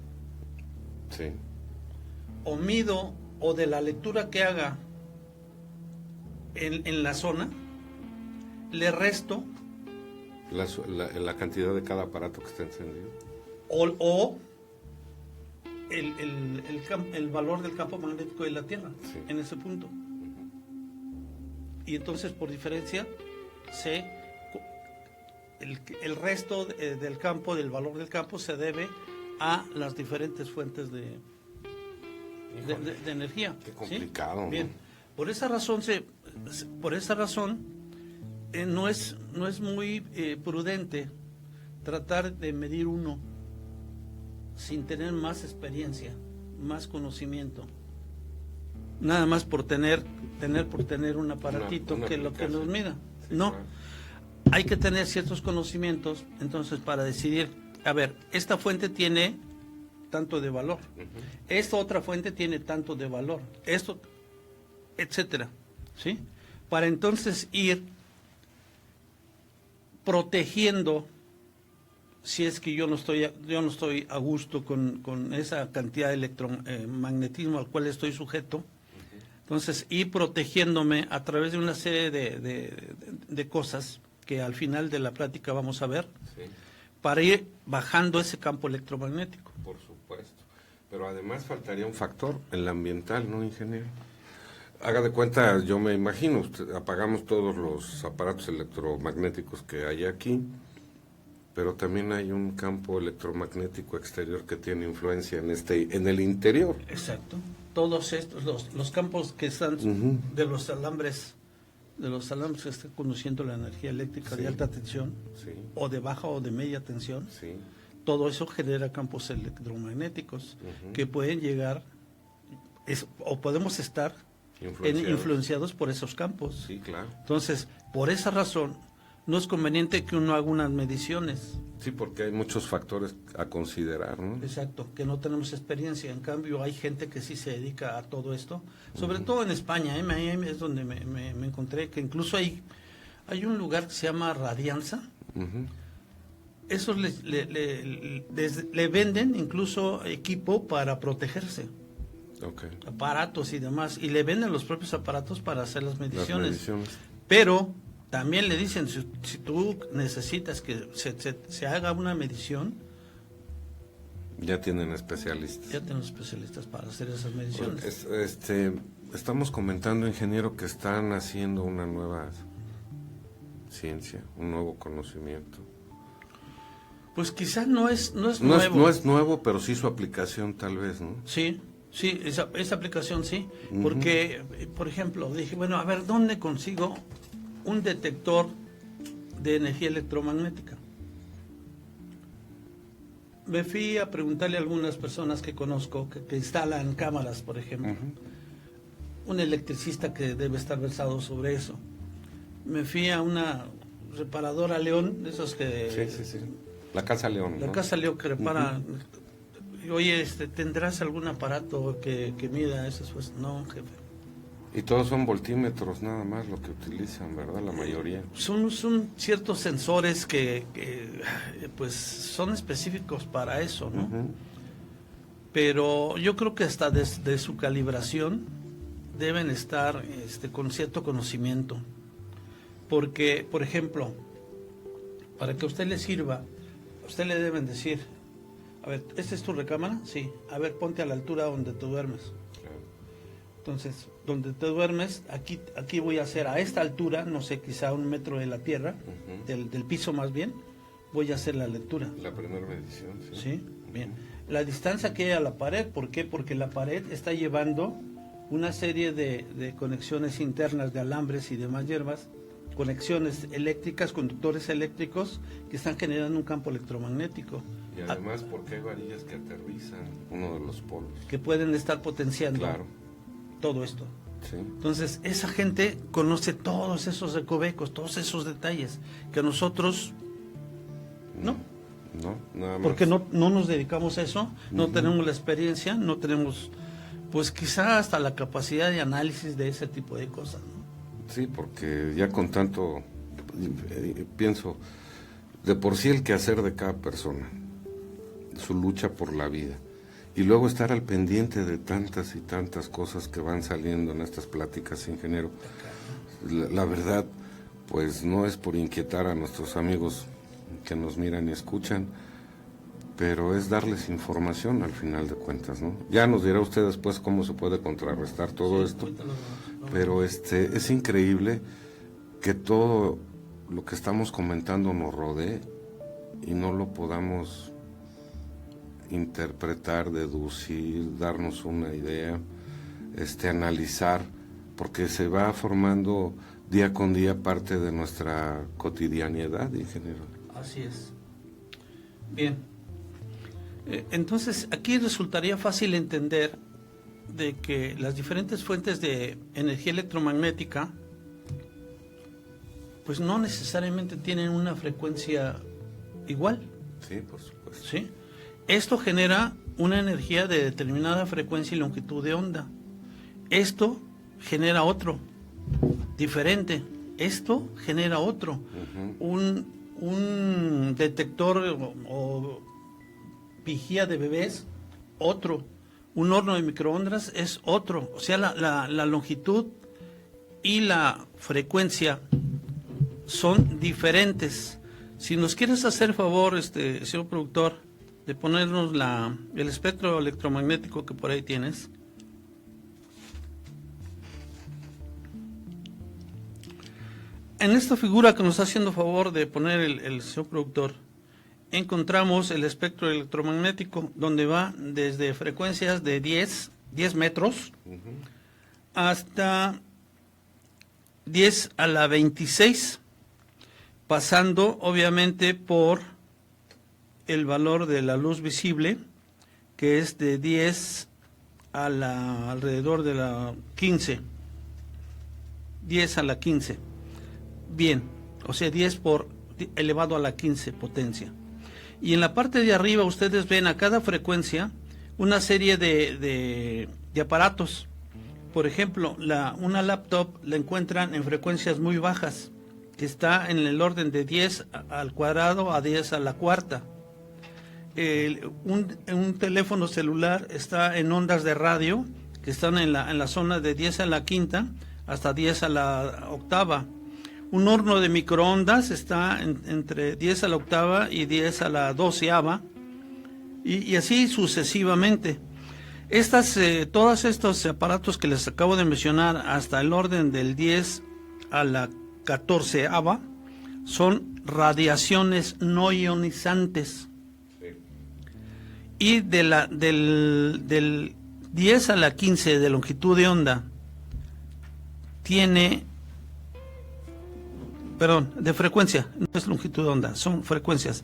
Sí. o mido, o de la lectura que haga en la zona, le resto, La cantidad de cada aparato que está encendido. o el valor del campo magnético de la Tierra, Sí. en ese punto. Y entonces, por diferencia, el resto del campo, del valor del campo, se debe a las diferentes fuentes de energía. Qué complicado, ¿sí? Bien. Por esa razón no es muy prudente tratar de medir uno sin tener más experiencia, más conocimiento. nada más por tener un aparatito Una que es lo que nos mida. Sí, No, claro. hay que tener ciertos conocimientos, entonces, para decidir, a ver, esta fuente tiene tanto de valor, esta otra fuente tiene tanto de valor, esto, etcétera, ¿sí? Para entonces ir protegiendo, si es que yo no estoy a gusto con esa cantidad de electromagnetismo al cual estoy sujeto, entonces ir protegiéndome a través de una serie de cosas que al final de la plática vamos a ver, Sí, para ir bajando ese campo electromagnético. por supuesto. Pero además faltaría un factor, el ambiental, ¿no, ingeniero? Haga de cuenta, yo me imagino, apagamos todos los aparatos electromagnéticos que hay aquí, pero también hay un campo electromagnético exterior que tiene influencia en el interior. Exacto. Todos estos, los campos que están de los alambres que están conduciendo la energía eléctrica de alta tensión, Sí, o de baja o de media tensión, sí, todo eso genera campos electromagnéticos que pueden llegar, o podemos estar influenciados por esos campos. Sí, claro. Entonces, por esa razón, no es conveniente que uno haga unas mediciones. Sí, porque hay muchos factores a considerar, ¿no? Exacto, que no tenemos experiencia. En cambio, hay gente que sí se dedica a todo esto, sobre todo en España. Miami es donde me encontré, que incluso hay un lugar que se llama Radianza. Esos le venden incluso equipo para protegerse, Okay. aparatos y demás, y le venden los propios aparatos para hacer las mediciones. Las mediciones. Pero también le dicen, si tú necesitas que se haga una medición, Ya tienen especialistas. ya tenemos especialistas para hacer esas mediciones. Estamos comentando, ingeniero, que están haciendo una nueva ciencia, un nuevo conocimiento. Pues quizás no es nuevo. No es nuevo, pero sí su aplicación tal vez, ¿no? Sí, esa aplicación sí, porque, por ejemplo, dije, bueno, a ver, ¿dónde consigo un detector de energía electromagnética? Me fui a preguntarle a algunas personas que conozco que instalan cámaras, por ejemplo. Un electricista que debe estar versado sobre eso. Me fui a una reparadora León, de esos que... Sí. La Casa León, La ¿no? Casa León que repara... Oye, ¿tendrás algún aparato que mida eso? Pues no, jefe. Y todos son voltímetros nada más lo que utilizan, ¿verdad? La mayoría. Son ciertos sensores que pues son específicos para eso, ¿no? Pero yo creo que hasta desde su calibración deben estar con cierto conocimiento. Porque, por ejemplo, para que a usted le sirva, a usted le deben decir, a ver, ¿esta es tu recámara? Sí. A ver, ponte a la altura donde tú duermes. Claro. Entonces, donde te duermes, aquí voy a hacer a esta altura, no sé, quizá 1 metro de la tierra, del piso más bien, voy a hacer la lectura. La primera medición, sí. ¿Sí? Bien. La distancia que hay a la pared, ¿por qué? Porque la pared está llevando una serie de conexiones internas de alambres y demás hierbas, conexiones eléctricas, conductores eléctricos que están generando un campo electromagnético. Y además porque hay varillas que aterrizan uno de los polos. Que pueden estar potenciando todo esto. Sí. Entonces, esa gente conoce todos esos recovecos, todos esos detalles, que nosotros no. No, nada más. Porque no nos dedicamos a eso, no tenemos la experiencia, no tenemos, pues quizá hasta la capacidad de análisis de ese tipo de cosas, ¿no? Sí, porque ya con tanto, pienso, de por sí el quehacer de cada persona, su lucha por la vida, y luego estar al pendiente de tantas y tantas cosas que van saliendo en estas pláticas, ingeniero. La verdad, pues no es por inquietar a nuestros amigos que nos miran y escuchan, pero es darles información al final de cuentas, ¿no? Ya nos dirá usted después cómo se puede contrarrestar todo esto, pero es increíble que todo lo que estamos comentando nos rodee y no lo podamos interpretar, deducir, darnos una idea, analizar, porque se va formando día con día parte de nuestra cotidianidad, ingeniero. Así es. Bien. Entonces, aquí resultaría fácil entender de que las diferentes fuentes de energía electromagnética pues no necesariamente tienen una frecuencia igual. Sí, por supuesto. ¿Sí? Esto genera una energía de determinada frecuencia y longitud de onda. Esto genera otro, diferente. Esto genera otro. Un detector o vigía de bebés, otro. Un horno de microondas es otro. O sea, la longitud y la frecuencia son diferentes. Si nos quieres hacer favor, señor productor, de ponernos el espectro electromagnético que por ahí tienes. En esta figura que nos está haciendo favor de poner el señor productor, encontramos el espectro electromagnético, donde va desde frecuencias de 10 metros hasta 10 a la 26, pasando obviamente por el valor de la luz visible, que es de 10 a alrededor de la 15. 10 a la 15. Bien, o sea, 10 por elevado a la 15 potencia. Y en la parte de arriba ustedes ven a cada frecuencia una serie de aparatos. Por ejemplo, una laptop la encuentran en frecuencias muy bajas, que está en el orden de 10 al cuadrado a 10 a la cuarta. Un teléfono celular está en ondas de radio, que están en la zona de 10 a la quinta hasta 10 a la octava. Un horno de microondas está entre 10 a la octava y 10 a la doceava, y así sucesivamente. Todos estos aparatos que les acabo de mencionar, hasta el orden del 10 a la catorceava, son radiaciones no ionizantes. Y del 10 a la 15 de longitud de onda de frecuencia, no es longitud de onda, son frecuencias.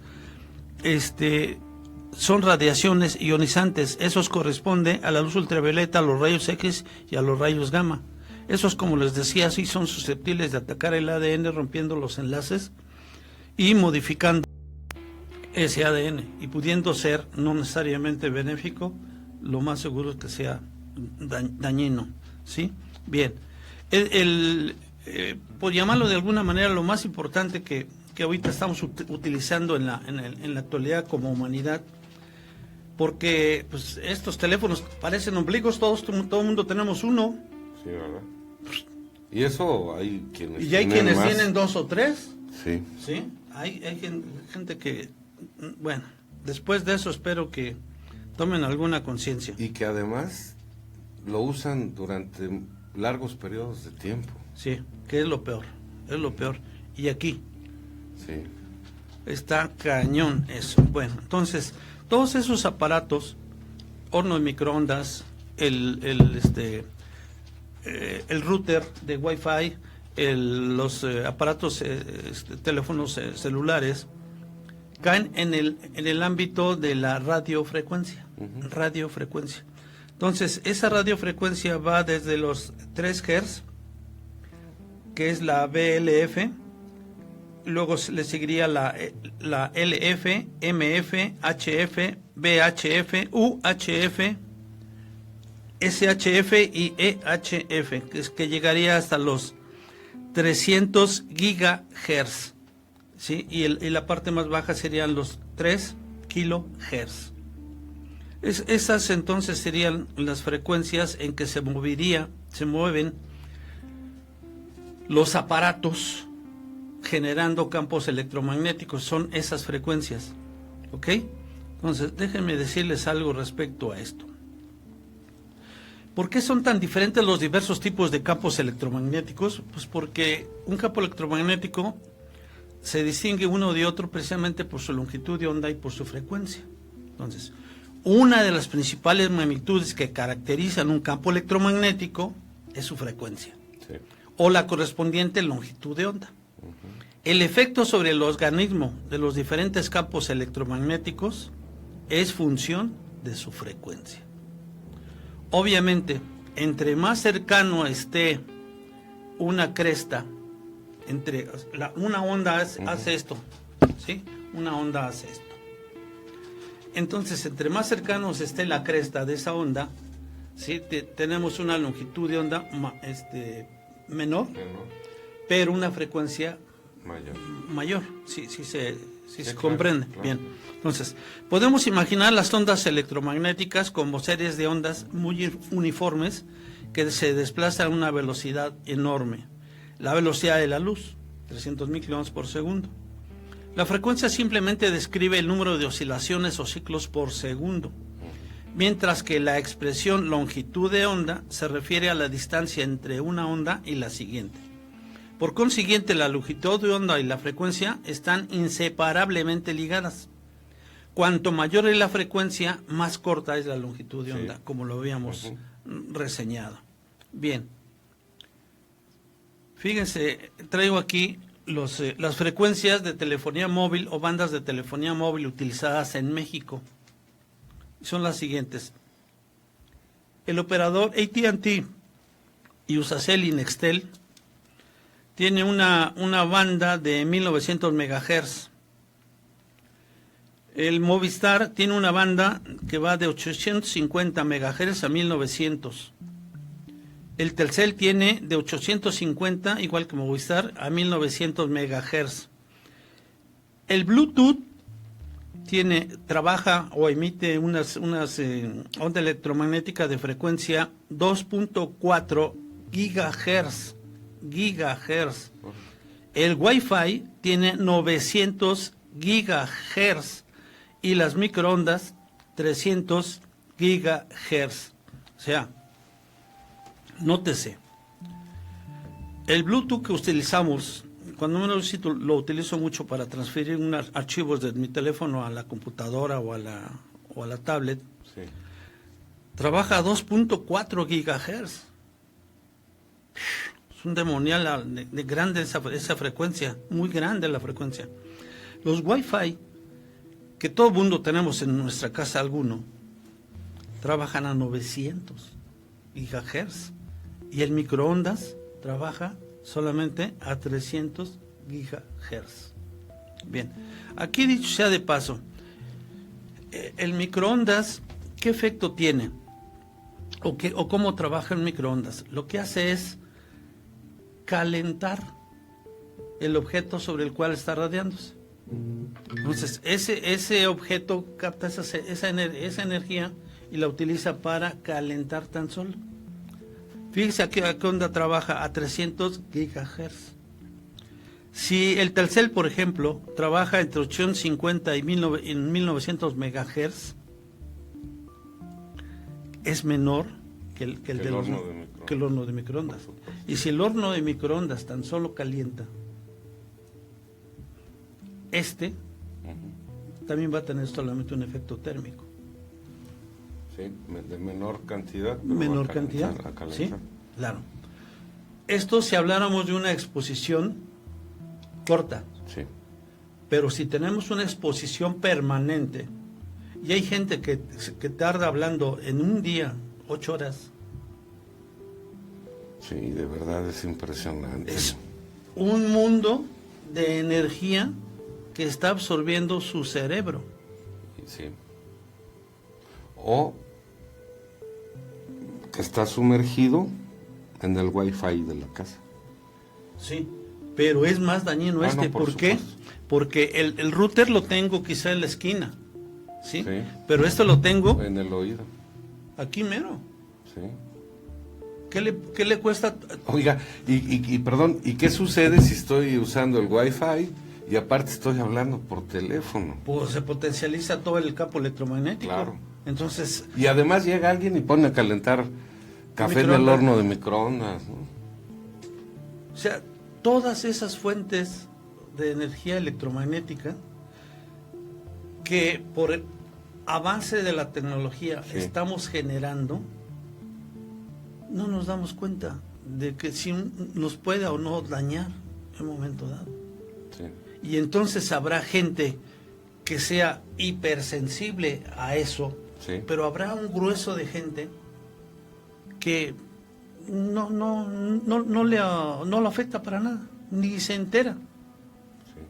Son radiaciones ionizantes. Esos corresponde a la luz ultravioleta, a los rayos X y a los rayos gamma. Esos, como les decía, sí son susceptibles de atacar el ADN, rompiendo los enlaces y modificando ese ADN, y pudiendo ser no necesariamente benéfico, lo más seguro es que sea dañino, ¿sí? Bien, por llamarlo de alguna manera, lo más importante que ahorita estamos utilizando en la actualidad como humanidad, porque pues estos teléfonos parecen ombligos, todo el mundo tenemos uno. Sí, ¿verdad? Y eso hay quienes tienen 2 o 3. Sí. Sí, hay gente que, bueno, después de eso espero que tomen alguna conciencia. Y que además lo usan durante largos periodos de tiempo. Sí, que es lo peor. Y aquí sí está cañón eso. Bueno, entonces, todos esos aparatos, horno de microondas, el router de Wi-Fi, los aparatos, teléfonos celulares, caen en el ámbito de la radiofrecuencia. Radiofrecuencia. Entonces, esa radiofrecuencia va desde los 3 Hz, que es la BLF, luego le seguiría la LF, MF, HF, VHF, UHF, SHF y EHF, que llegaría hasta los 300 gigahertz, ¿sí? Y la parte más baja serían los 3 kilohertz. Esas entonces serían las frecuencias en que se mueven los aparatos generando campos electromagnéticos. Son esas frecuencias, ¿ok? Entonces, déjenme decirles algo respecto a esto. ¿Por qué son tan diferentes los diversos tipos de campos electromagnéticos? Pues porque un campo electromagnético se distingue uno de otro precisamente por su longitud de onda y por su frecuencia. Entonces, una de las principales magnitudes que caracterizan un campo electromagnético es su frecuencia, sí, o la correspondiente longitud de onda. El efecto sobre el organismo de los diferentes campos electromagnéticos es función de su frecuencia. Obviamente, entre más cercano esté una cresta, una onda hace esto, ¿sí? Una onda hace esto. Entonces, entre más cercanos esté la cresta de esa onda, ¿sí? Tenemos una longitud de onda menor, pero una frecuencia mayor. Sí se comprende. Claro. Bien. Entonces, podemos imaginar las ondas electromagnéticas como series de ondas muy uniformes que se desplazan a una velocidad enorme. La velocidad de la luz, 300.000 kilómetros por segundo. La frecuencia simplemente describe el número de oscilaciones o ciclos por segundo, mientras que la expresión longitud de onda se refiere a la distancia entre una onda y la siguiente. Por consiguiente, la longitud de onda y la frecuencia están inseparablemente ligadas. Cuanto mayor es la frecuencia, más corta es la longitud de onda, como lo habíamos reseñado. Bien. Fíjense, traigo aquí las frecuencias de telefonía móvil o bandas de telefonía móvil utilizadas en México. Son las siguientes. El operador AT&T y Usacell y Nextel tiene una banda de 1900 MHz. El Movistar tiene una banda que va de 850 MHz a 1900. El Telcel tiene de 850, igual que Movistar, a 1900 MHz. El Bluetooth trabaja o emite unas onda electromagnética de frecuencia 2.4 GHz. El Wi-Fi tiene 900 GHz y las microondas 300 GHz. O sea, nótese, el Bluetooth que utilizamos, cuando menos lo utilizo mucho para transferir unos archivos de mi teléfono a la computadora o a la tablet, trabaja a 2.4 GHz. Es un demonial de grande esa frecuencia, muy grande la frecuencia. Los Wi-Fi, que todo el mundo tenemos en nuestra casa alguno, trabajan a 900 GHz. Y el microondas trabaja solamente a 300 GHz. Bien, aquí dicho sea de paso, el microondas, ¿qué efecto tiene? ¿O cómo trabaja el microondas? Lo que hace es calentar el objeto sobre el cual está radiándose. Entonces, ese objeto capta esa energía y la utiliza para calentar tan solo. Fíjese a qué onda trabaja a 300 GHz. Si el Telcel, por ejemplo, trabaja entre 850 y 1900 MHz, es menor que el horno de microondas. Y si el horno de microondas tan solo calienta, también va a tener solamente un efecto térmico. Sí, de menor cantidad. Menor cantidad, sí, claro. Esto si habláramos de una exposición corta. Sí. Pero si tenemos una exposición permanente, y hay gente que tarda hablando en un día 8 horas. Sí, de verdad es impresionante. Es un mundo de energía que está absorbiendo su cerebro. Sí. O que está sumergido en el Wi-Fi de la casa. Sí, pero es más dañino no, ¿por qué? Porque el router lo tengo quizá en la esquina, ¿sí? Pero esto lo tengo en el oído. Aquí mero. Sí. ¿Qué le cuesta? Oiga, y perdón, ¿y qué sucede si estoy usando el Wi-Fi y aparte estoy hablando por teléfono? Pues se potencializa todo el campo electromagnético. Claro. Entonces... Y además llega alguien y pone a calentar café en el horno de microondas, ¿no? O sea, todas esas fuentes de energía electromagnética que por el avance de la tecnología estamos generando, no nos damos cuenta de que si nos puede o no dañar en un momento dado. Sí. Y entonces habrá gente que sea hipersensible a eso, pero habrá un grueso de gente que no lo afecta para nada, ni se entera. Sí.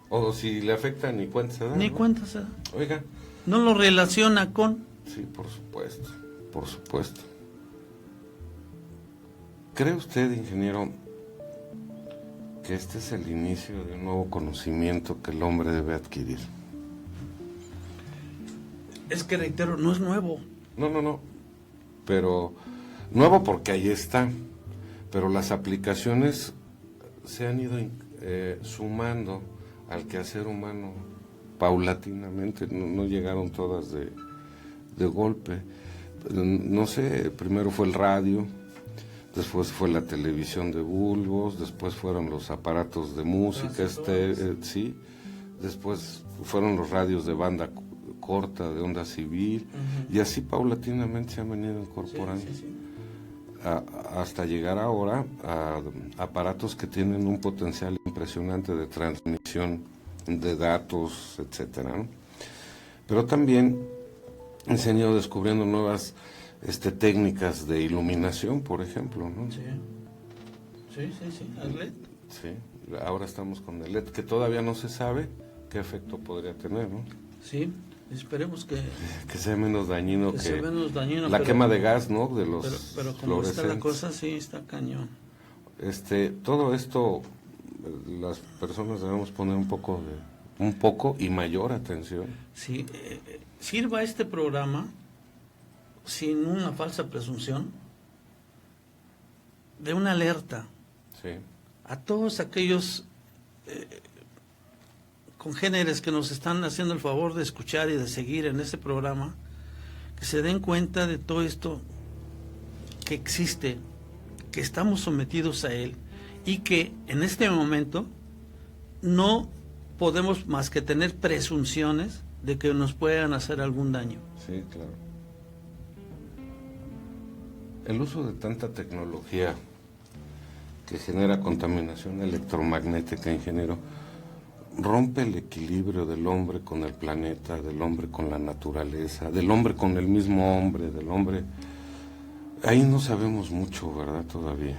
O si le afecta, ni cuenta se da. Ni ¿no? cuenta se da. Oiga. No lo relaciona con... Sí, por supuesto, por supuesto. ¿Cree usted, ingeniero, que este es el inicio de un nuevo conocimiento que el hombre debe adquirir? Es que, reitero, no es nuevo. No. Pero nuevo porque ahí está. Pero las aplicaciones se han ido sumando al quehacer humano paulatinamente. No llegaron todas de golpe. No sé, primero fue el radio, después fue la televisión de bulbos, después fueron los aparatos de música, sí, después fueron los radios de banda corta, de onda civil, y así paulatinamente se han venido incorporando, sí. hasta llegar ahora a aparatos que tienen un potencial impresionante de transmisión de datos, etcétera, ¿no? Pero también se han ido descubriendo nuevas técnicas de iluminación, por ejemplo, ¿no? Sí, el LED. Sí, ahora estamos con el LED, que todavía no se sabe qué efecto podría tener, ¿no? Sí, esperemos que sea menos dañino sea menos dañino, la quema de gas, ¿no? De los pero como está la cosa, sí, está cañón. Todo esto, las personas debemos poner un poco y mayor atención. Sí, sirva este programa sin una falsa presunción de una alerta, sí, a todos aquellos congéneres que nos están haciendo el favor de escuchar y de seguir en este programa, que se den cuenta de todo esto que existe, que estamos sometidos a él y que en este momento no podemos más que tener presunciones de que nos puedan hacer algún daño. Sí, claro. El uso de tanta tecnología que genera contaminación electromagnética, ingeniero, rompe el equilibrio del hombre con el planeta, del hombre con la naturaleza, del hombre con el mismo hombre, del hombre... Ahí no sabemos mucho, ¿verdad? Todavía.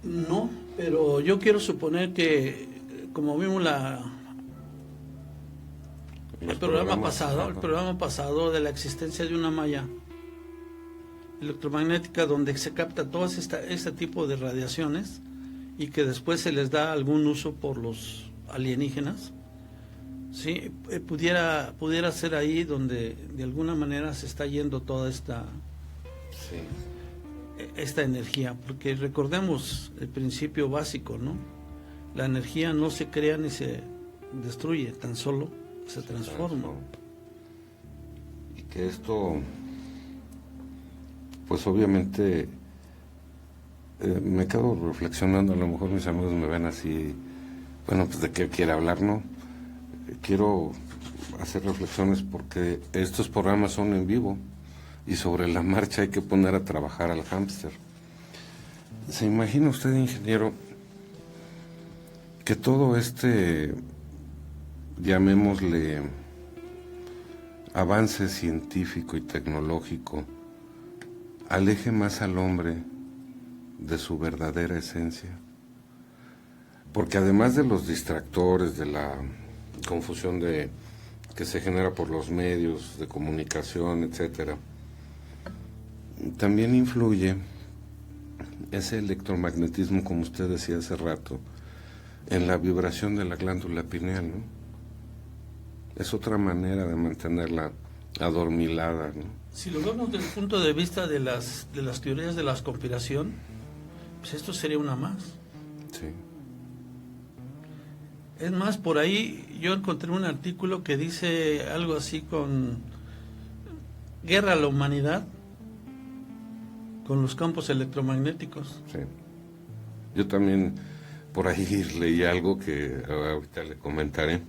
No, pero yo quiero suponer que, como vimos el programa pasado de la existencia de una malla electromagnética donde se capta todo este tipo de radiaciones y que después se les da algún uso por los alienígenas, sí, pudiera ser ahí donde de alguna manera se está yendo toda esta energía, porque recordemos el principio básico, ¿no? La energía no se crea ni se destruye, tan solo se transforma. Y que esto, pues obviamente, me quedo reflexionando, a lo mejor mis amigos me ven así, bueno, pues de qué quiere hablar, ¿no? Quiero hacer reflexiones porque estos programas son en vivo y sobre la marcha hay que poner a trabajar al hámster. ¿Se imagina usted, ingeniero, que todo llamémosle, avance científico y tecnológico aleje más al hombre de su verdadera esencia? Porque además de los distractores, de la confusión que se genera por los medios de comunicación, etcétera, también influye ese electromagnetismo, como usted decía hace rato, en la vibración de la glándula pineal, ¿no? Es otra manera de mantenerla adormilada, ¿no? Si lo vemos desde el punto de vista de las teorías de la conspiración, pues esto sería una más. Sí. Es más, por ahí yo encontré un artículo que dice algo así con guerra a la humanidad con los campos electromagnéticos. Sí. Yo también por ahí leí algo que ahorita le comentaré.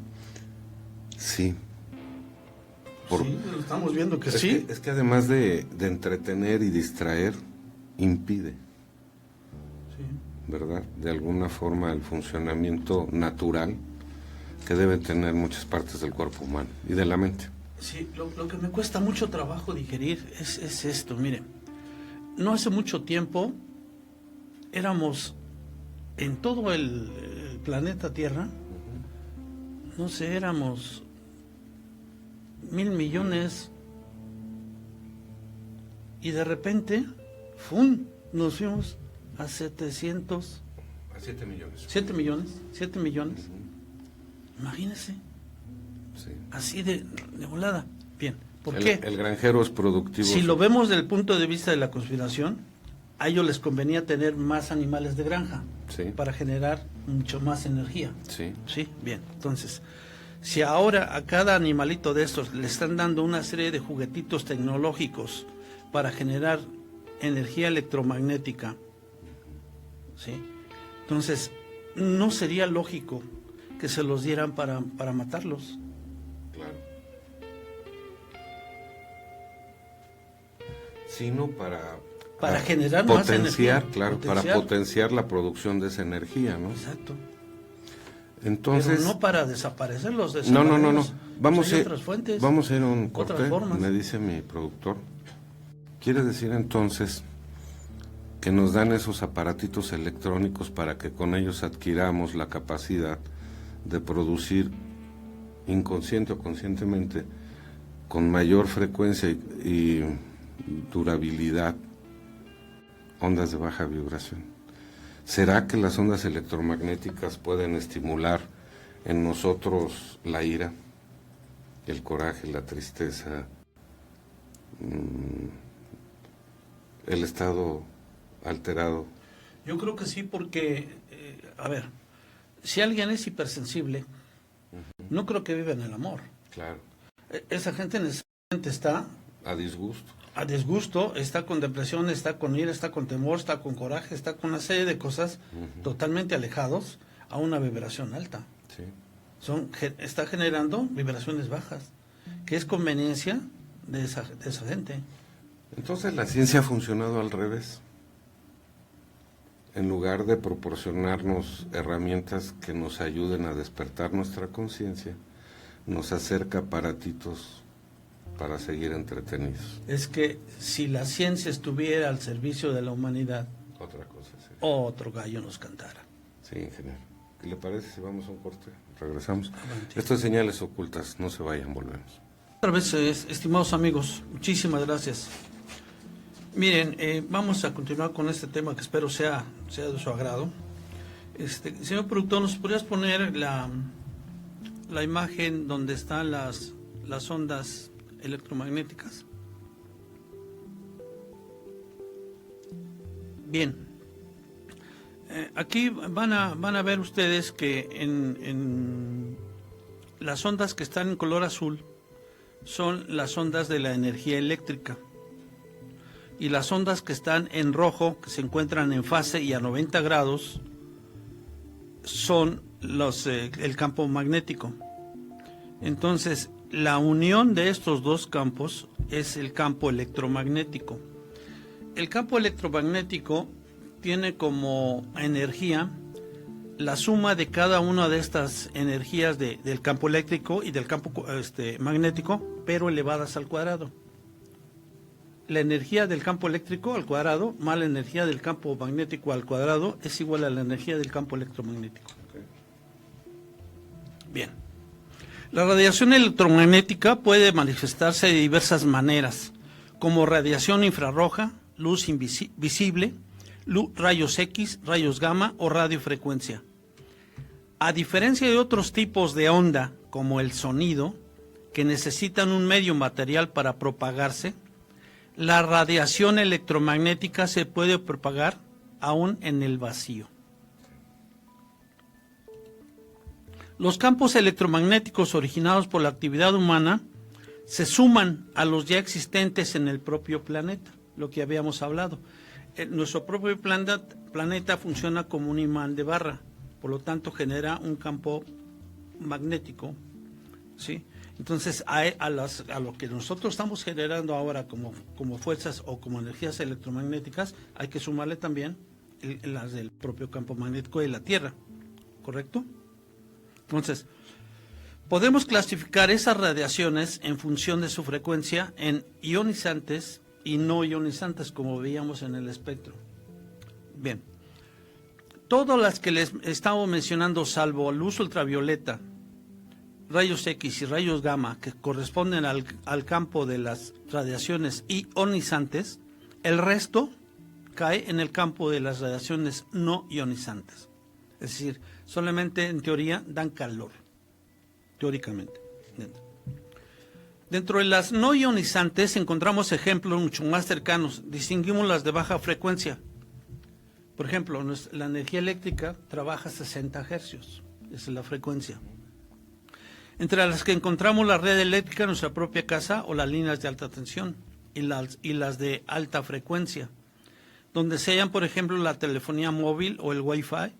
Sí. Sí, lo estamos viendo que sí. Es que además de entretener y distraer, impide. Sí. ¿Verdad? De alguna forma el funcionamiento natural que deben tener muchas partes del cuerpo humano y de la mente. Sí, lo que me cuesta mucho trabajo digerir es esto, mire. no hace mucho tiempo éramos en todo el planeta Tierra, no sé, éramos 1,000 millones y de repente, ¡fum!, nos fuimos a 700. A 7 millones. 7 millones, 7 millones. Imagínense, Sí. así de volada. Bien, ¿por El, qué? el granjero es productivo. Si lo vemos desde el punto de vista de la conspiración, a ellos les convenía tener más animales de granja Sí. para generar mucho más energía. Sí. Sí, bien. Entonces, si ahora a cada animalito de estos le están dando una serie de juguetitos tecnológicos para generar energía electromagnética, ¿sí? Entonces, no sería lógico que se los dieran para matarlos. Claro. Sino para generar más potenciar, energía. claro, para potenciar la producción de esa energía, ¿no? Exacto. Entonces, Pero no para desaparecerlos. no. Vamos Hay a otras fuentes. Vamos a ir a un otras corte, formas. me dice mi productor. Quiere decir entonces que nos dan esos aparatitos electrónicos para que con ellos adquiramos la capacidad de producir inconsciente o conscientemente con mayor frecuencia y durabilidad ondas de baja vibración. ¿Será que las ondas electromagnéticas pueden estimular en nosotros la ira, el coraje, la tristeza, el estado alterado? Yo creo que sí, porque, a ver, si alguien es hipersensible, no creo que viva en el amor. Claro. Esa gente necesariamente está A disgusto. a disgusto, está con depresión, está con ira, está con temor, está con coraje, está con una serie de cosas totalmente alejados a una vibración alta. Sí. Está generando vibraciones bajas, que es conveniencia de esa gente. Entonces la ciencia ha funcionado al revés. En lugar de proporcionarnos herramientas que nos ayuden a despertar nuestra conciencia, nos acerca aparatitos para seguir entretenidos. Es que si la ciencia estuviera al servicio de la humanidad, Otra cosa sería. otro gallo nos cantara. Sí, ingeniero. ¿Qué le parece si vamos a un corte? Regresamos. Adelante. Esto es Señales Ocultas, no se vayan, volvemos. Otra vez, estimados amigos, muchísimas gracias. Miren, vamos a continuar con este tema que espero sea de su agrado. Señor productor, ¿nos podrías poner la imagen donde están las ondas electromagnéticas? Bien. Aquí van a ver ustedes que en las ondas que están en color azul son las ondas de la energía eléctrica. Y las ondas que están en rojo, que se encuentran en fase y a 90 grados, son el campo magnético. Entonces, la unión de estos dos campos es el campo electromagnético. El campo electromagnético tiene como energía la suma de cada una de estas energías del campo eléctrico y del campo magnético, pero elevadas al cuadrado. La energía del campo eléctrico al cuadrado más la energía del campo magnético al cuadrado es igual a la energía del campo electromagnético. Okay. Bien. La radiación electromagnética puede manifestarse de diversas maneras, como radiación infrarroja, luz invisible, rayos X, rayos gamma o radiofrecuencia. A diferencia de otros tipos de onda, como el sonido, que necesitan un medio material para propagarse, la radiación electromagnética se puede propagar aún en el vacío. Los campos electromagnéticos originados por la actividad humana se suman a los ya existentes en el propio planeta, lo que habíamos hablado. Nuestro propio planeta funciona como un imán de barra, por lo tanto genera un campo magnético, ¿sí? Entonces, a lo que nosotros estamos generando ahora como fuerzas o como energías electromagnéticas, hay que sumarle también las del propio campo magnético de la Tierra, ¿correcto? Entonces, podemos clasificar esas radiaciones en función de su frecuencia en ionizantes, y no ionizantes, como veíamos en el espectro. Bien, todas las que les estamos mencionando, salvo luz ultravioleta, rayos X y rayos gamma, que corresponden al campo de las radiaciones ionizantes, el resto cae en el campo de las radiaciones no ionizantes. Es decir, solamente en teoría dan calor, teóricamente. Dentro de las no ionizantes encontramos ejemplos mucho más cercanos. Distinguimos las de baja frecuencia. Por ejemplo, la energía eléctrica trabaja a 60 hercios, esa es la frecuencia. Entre las que encontramos la red eléctrica en nuestra propia casa o las líneas de alta tensión y las de alta frecuencia, donde se hallan, por ejemplo, la telefonía móvil o el Wi-Fi,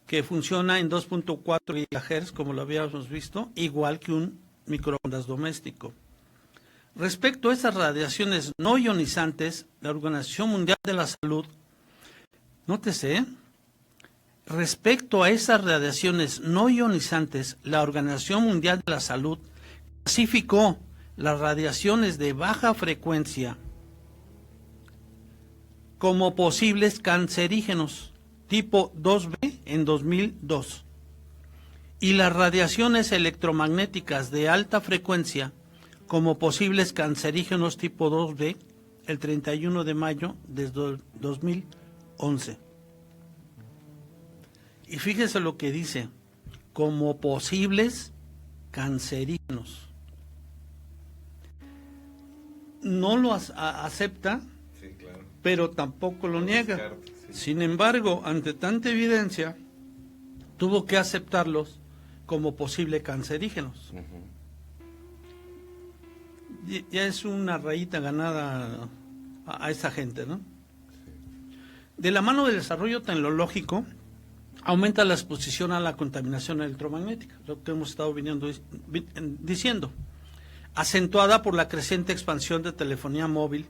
que funciona en 2.4 GHz, como lo habíamos visto, igual que un microondas doméstico. Respecto a esas radiaciones no ionizantes, la Organización Mundial de la Salud, nótese, respecto a esas radiaciones no ionizantes, la Organización Mundial de la Salud clasificó las radiaciones de baja frecuencia como posibles cancerígenos tipo 2B en 2002 y las radiaciones electromagnéticas de alta frecuencia como posibles cancerígenos tipo 2B el 31 de mayo de 2011. Y fíjese lo que dice, como posibles cancerígenos. No lo acepta, Sí, claro. pero tampoco lo niega. Descarte, sí. Sin embargo, ante tanta evidencia, tuvo que aceptarlos como posibles cancerígenos. Ya es una rayita ganada a esa gente, ¿no? De la mano del desarrollo tecnológico, aumenta la exposición a la contaminación electromagnética, lo que hemos estado diciendo, acentuada por la creciente expansión de telefonía móvil.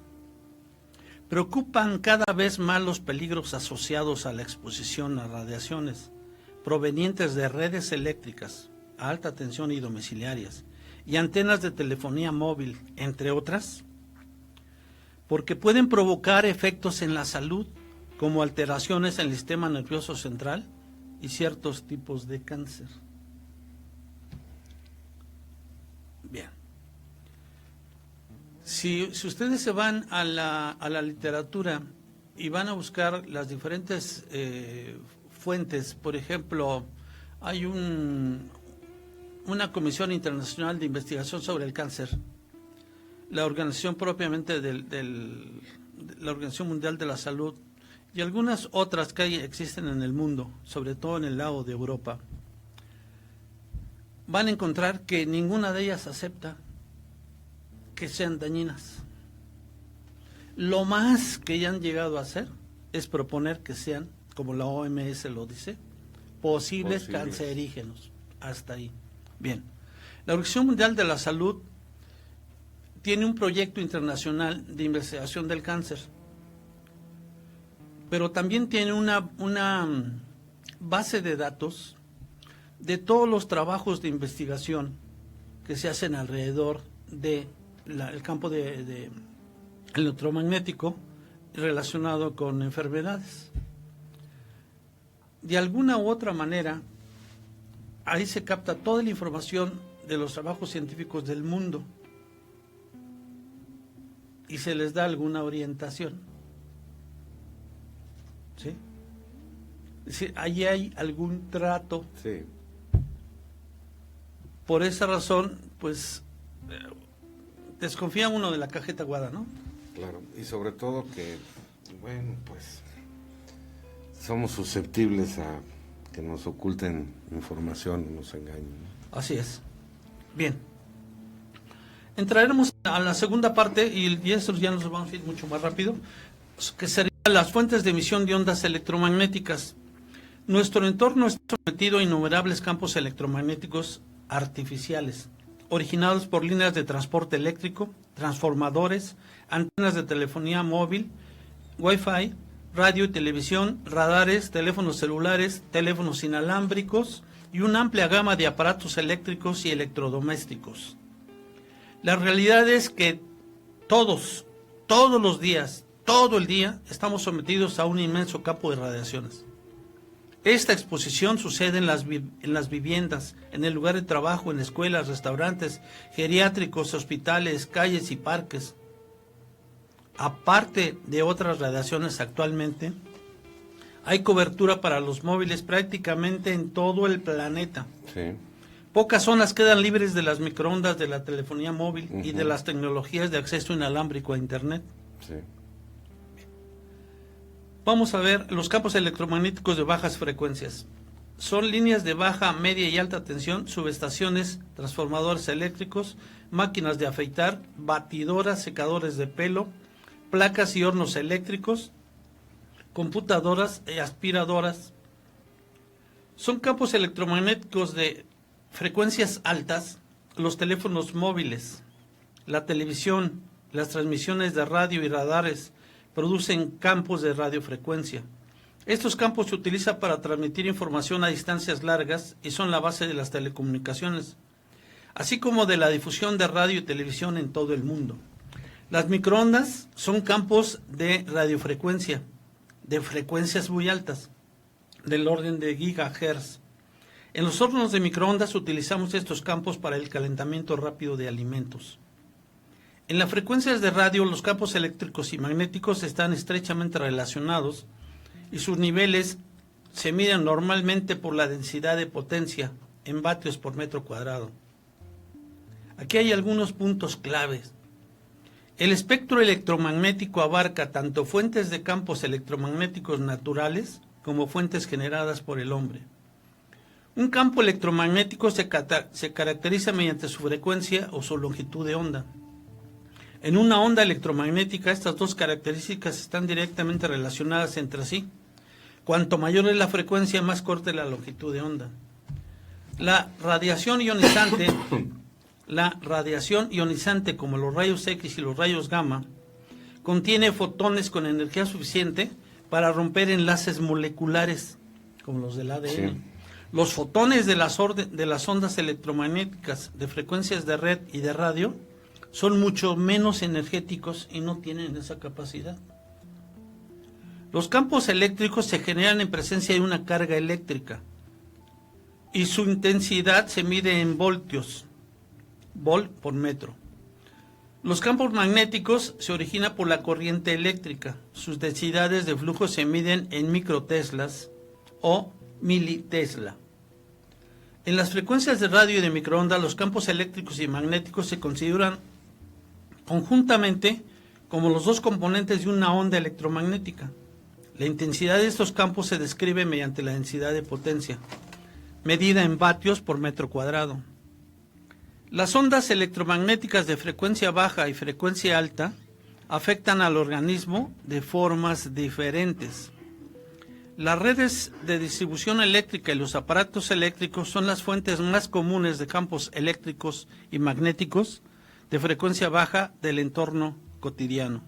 Preocupan cada vez más los peligros asociados a la exposición a radiaciones provenientes de redes eléctricas, a alta tensión y domiciliarias, y antenas de telefonía móvil, entre otras, porque pueden provocar efectos en la salud, como alteraciones en el sistema nervioso central y ciertos tipos de cáncer. Bien. Si ustedes se van a la literatura y van a buscar las diferentes fuentes, por ejemplo, hay una comisión internacional de investigación sobre el cáncer, la organización propiamente de la Organización Mundial de la Salud y algunas otras que existen en el mundo, sobre todo en el lado de Europa, van a encontrar que ninguna de ellas acepta que sean dañinas. Lo más que ya han llegado a hacer es proponer que sean, como la OMS lo dice, posibles cancerígenos. Hasta ahí. Bien. La Organización Mundial de la Salud tiene un proyecto internacional de investigación del cáncer, pero también tiene una base de datos de todos los trabajos de investigación que se hacen alrededor de el campo de electromagnético relacionado con enfermedades. De alguna u otra manera, ahí se capta toda la información de los trabajos científicos del mundo y se les da alguna orientación. ¿Sí? Es decir, ahí hay algún trato. Sí. Por esa razón, pues, desconfía uno de la cajeta aguada, ¿no? Claro, y sobre todo que, bueno, pues, somos susceptibles a que nos oculten información, nos engañen, ¿no? Así es. Bien. Entraremos a la segunda parte y eso ya nos vamos a ir mucho más rápido, que serían las fuentes de emisión de ondas electromagnéticas. Nuestro entorno está sometido a innumerables campos electromagnéticos artificiales, originados por líneas de transporte eléctrico, transformadores, antenas de telefonía móvil, Wi-Fi, radio y televisión, radares, teléfonos celulares, teléfonos inalámbricos y una amplia gama de aparatos eléctricos y electrodomésticos. La realidad es que todos todos los días, todo el día, estamos sometidos a un inmenso campo de radiaciones. Esta exposición sucede en las viviendas, en el lugar de trabajo, en escuelas, restaurantes, geriátricos, hospitales, calles y parques. Aparte de otras radiaciones actualmente, hay cobertura para los móviles prácticamente en todo el planeta. Sí. Pocas zonas quedan libres de las microondas, de la telefonía móvil y de las tecnologías de acceso inalámbrico a Internet. Sí. Vamos a ver los campos electromagnéticos de bajas frecuencias. Son líneas de baja, media y alta tensión, subestaciones, transformadores eléctricos, máquinas de afeitar, batidoras, secadores de pelo, placas y hornos eléctricos, computadoras y aspiradoras. Son campos electromagnéticos de frecuencias altas, los teléfonos móviles, la televisión, las transmisiones de radio y radares producen campos de radiofrecuencia. Estos campos se utilizan para transmitir información a distancias largas y son la base de las telecomunicaciones, así como de la difusión de radio y televisión en todo el mundo. Las microondas son campos de radiofrecuencia, de frecuencias muy altas, del orden de gigahertz. En los hornos de microondas utilizamos estos campos para el calentamiento rápido de alimentos. En las frecuencias de radio, los campos eléctricos y magnéticos están estrechamente relacionados y sus niveles se miden normalmente por la densidad de potencia en vatios por metro cuadrado. Aquí hay algunos puntos claves. El espectro electromagnético abarca tanto fuentes de campos electromagnéticos naturales como fuentes generadas por el hombre. Un campo electromagnético se caracteriza mediante su frecuencia o su longitud de onda. En una onda electromagnética, estas dos características están directamente relacionadas entre sí. Cuanto mayor es la frecuencia, más corta es la longitud de onda. La radiación ionizante, como los rayos X y los rayos gamma, contiene fotones con energía suficiente para romper enlaces moleculares, como los del ADN. Sí. Los fotones de las ondas electromagnéticas de frecuencias de red y de radio son mucho menos energéticos y no tienen esa capacidad. Los campos eléctricos se generan en presencia de una carga eléctrica y su intensidad se mide en voltios, volt por metro. Los campos magnéticos se originan por la corriente eléctrica. Sus densidades de flujo se miden en microteslas o militesla. En las frecuencias de radio y de microondas, los campos eléctricos y magnéticos se consideran conjuntamente como los dos componentes de una onda electromagnética. La intensidad de estos campos se describe mediante la densidad de potencia, medida en vatios por metro cuadrado. Las ondas electromagnéticas de frecuencia baja y frecuencia alta afectan al organismo de formas diferentes. Las redes de distribución eléctrica y los aparatos eléctricos son las fuentes más comunes de campos eléctricos y magnéticos de frecuencia baja del entorno cotidiano.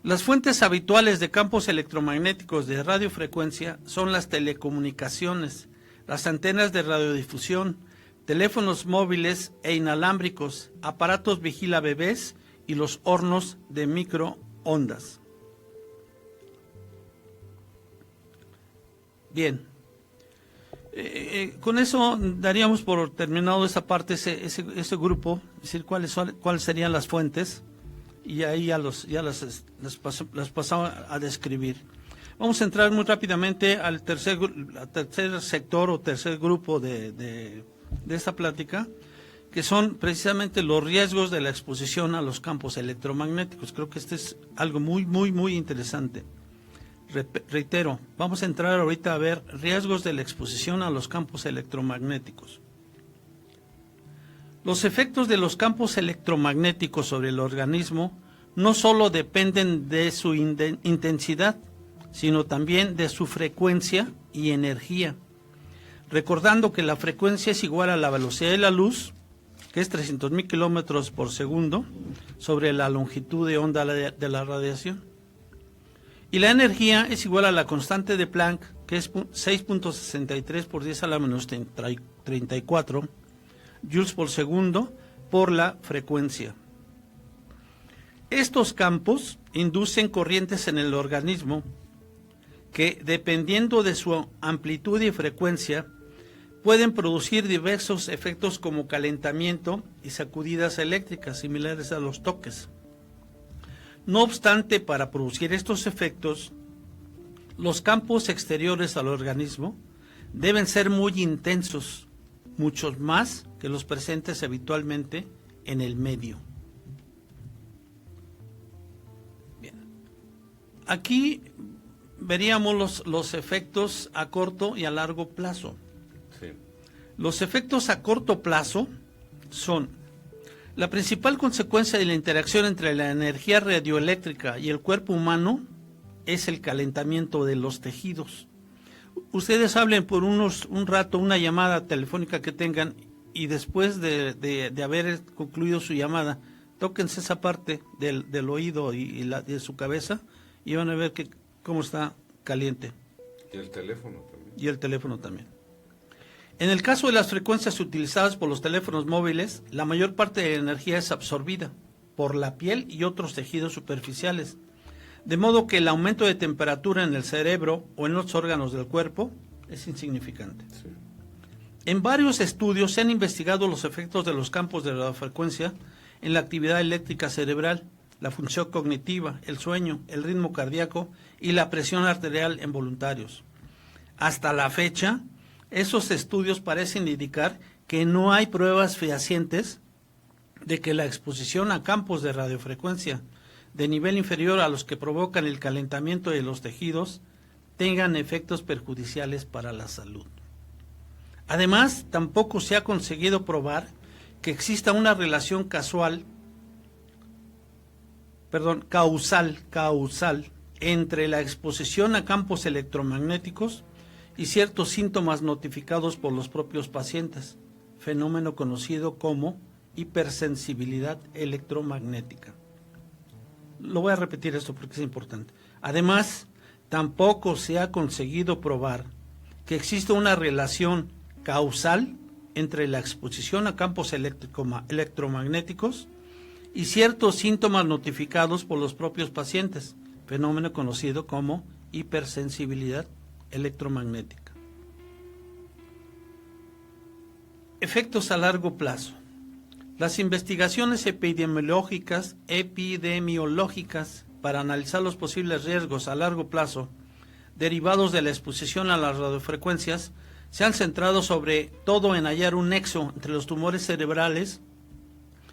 Las fuentes habituales de campos electromagnéticos de radiofrecuencia son las telecomunicaciones, las antenas de radiodifusión, teléfonos móviles e inalámbricos, aparatos vigilabebés y los hornos de microondas. Bien, con eso daríamos por terminado esa parte, ese grupo, es decir, cuáles serían las fuentes, y ahí las pasaba a describir. Vamos a entrar muy rápidamente al tercer sector o tercer grupo de esta plática, que son precisamente los riesgos de la exposición a los campos electromagnéticos. Creo que este es algo muy, muy, muy interesante. Reitero, vamos a entrar ahorita a ver riesgos de la exposición a los campos electromagnéticos. Los efectos de los campos electromagnéticos sobre el organismo no solo dependen de su intensidad, sino también de su frecuencia y energía. Recordando que la frecuencia es igual a la velocidad de la luz, que es 300.000 kilómetros por segundo, sobre la longitud de onda de la radiación. Y la energía es igual a la constante de Planck, que es 6.63 por 10 a la menos 34 joules por segundo por la frecuencia. Estos campos inducen corrientes en el organismo que, dependiendo de su amplitud y frecuencia, pueden producir diversos efectos como calentamiento y sacudidas eléctricas similares a los toques. No obstante, para producir estos efectos, los campos exteriores al organismo deben ser muy intensos, muchos más que los presentes habitualmente en el medio. Bien. Aquí veríamos los efectos a corto y a largo plazo. Sí. Los efectos a corto plazo son: la principal consecuencia de la interacción entre la energía radioeléctrica y el cuerpo humano es el calentamiento de los tejidos. Ustedes hablen por un rato, una llamada telefónica que tengan, y después de haber concluido su llamada, tóquense esa parte del oído y de su cabeza y van a ver cómo está caliente. Y el teléfono también. Y el teléfono también. En el caso de las frecuencias utilizadas por los teléfonos móviles, la mayor parte de la energía es absorbida por la piel y otros tejidos superficiales, de modo que el aumento de temperatura en el cerebro o en los órganos del cuerpo es insignificante. Sí. En varios estudios se han investigado los efectos de los campos de radiofrecuencia en la actividad eléctrica cerebral, la función cognitiva, el sueño, el ritmo cardíaco y la presión arterial en voluntarios. Hasta la fecha, esos estudios parecen indicar que no hay pruebas fehacientes de que la exposición a campos de radiofrecuencia de nivel inferior a los que provocan el calentamiento de los tejidos tengan efectos perjudiciales para la salud. Además, tampoco se ha conseguido probar que exista una relación causal entre la exposición a campos electromagnéticos y ciertos síntomas notificados por los propios pacientes, fenómeno conocido como hipersensibilidad electromagnética. Lo voy a repetir esto porque es importante. Además, tampoco se ha conseguido probar que existe una relación causal entre la exposición a campos electromagnéticos y ciertos síntomas notificados por los propios pacientes, fenómeno conocido como hipersensibilidad electromagnética. Efectos a largo plazo. Las investigaciones epidemiológicas para analizar los posibles riesgos a largo plazo derivados de la exposición a las radiofrecuencias se han centrado sobre todo en hallar un nexo entre los tumores cerebrales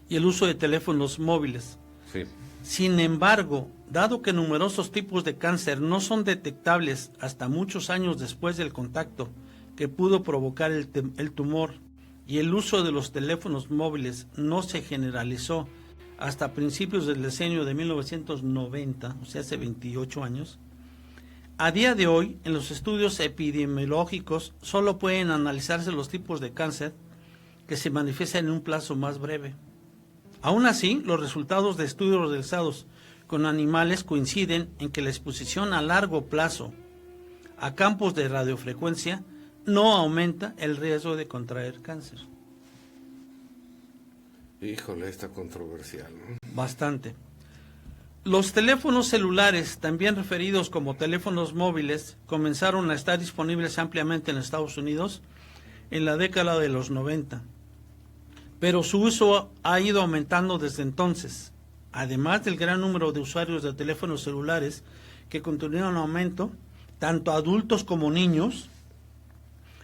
y el uso de teléfonos móviles. Sí. Sin embargo, dado que numerosos tipos de cáncer no son detectables hasta muchos años después del contacto que pudo provocar el tumor, y el uso de los teléfonos móviles no se generalizó hasta principios del decenio de 1990, o sea, hace 28 años, a día de hoy, en los estudios epidemiológicos, solo pueden analizarse los tipos de cáncer que se manifiestan en un plazo más breve. Aún así, los resultados de estudios realizados con animales coinciden en que la exposición a largo plazo a campos de radiofrecuencia no aumenta el riesgo de contraer cáncer. Híjole, está controversial, ¿no? Bastante. Los teléfonos celulares, también referidos como teléfonos móviles, comenzaron a estar disponibles ampliamente en Estados Unidos en la década de los 90, pero su uso ha ido aumentando desde entonces. Además del gran número de usuarios de teléfonos celulares que continúan en aumento, tanto adultos como niños,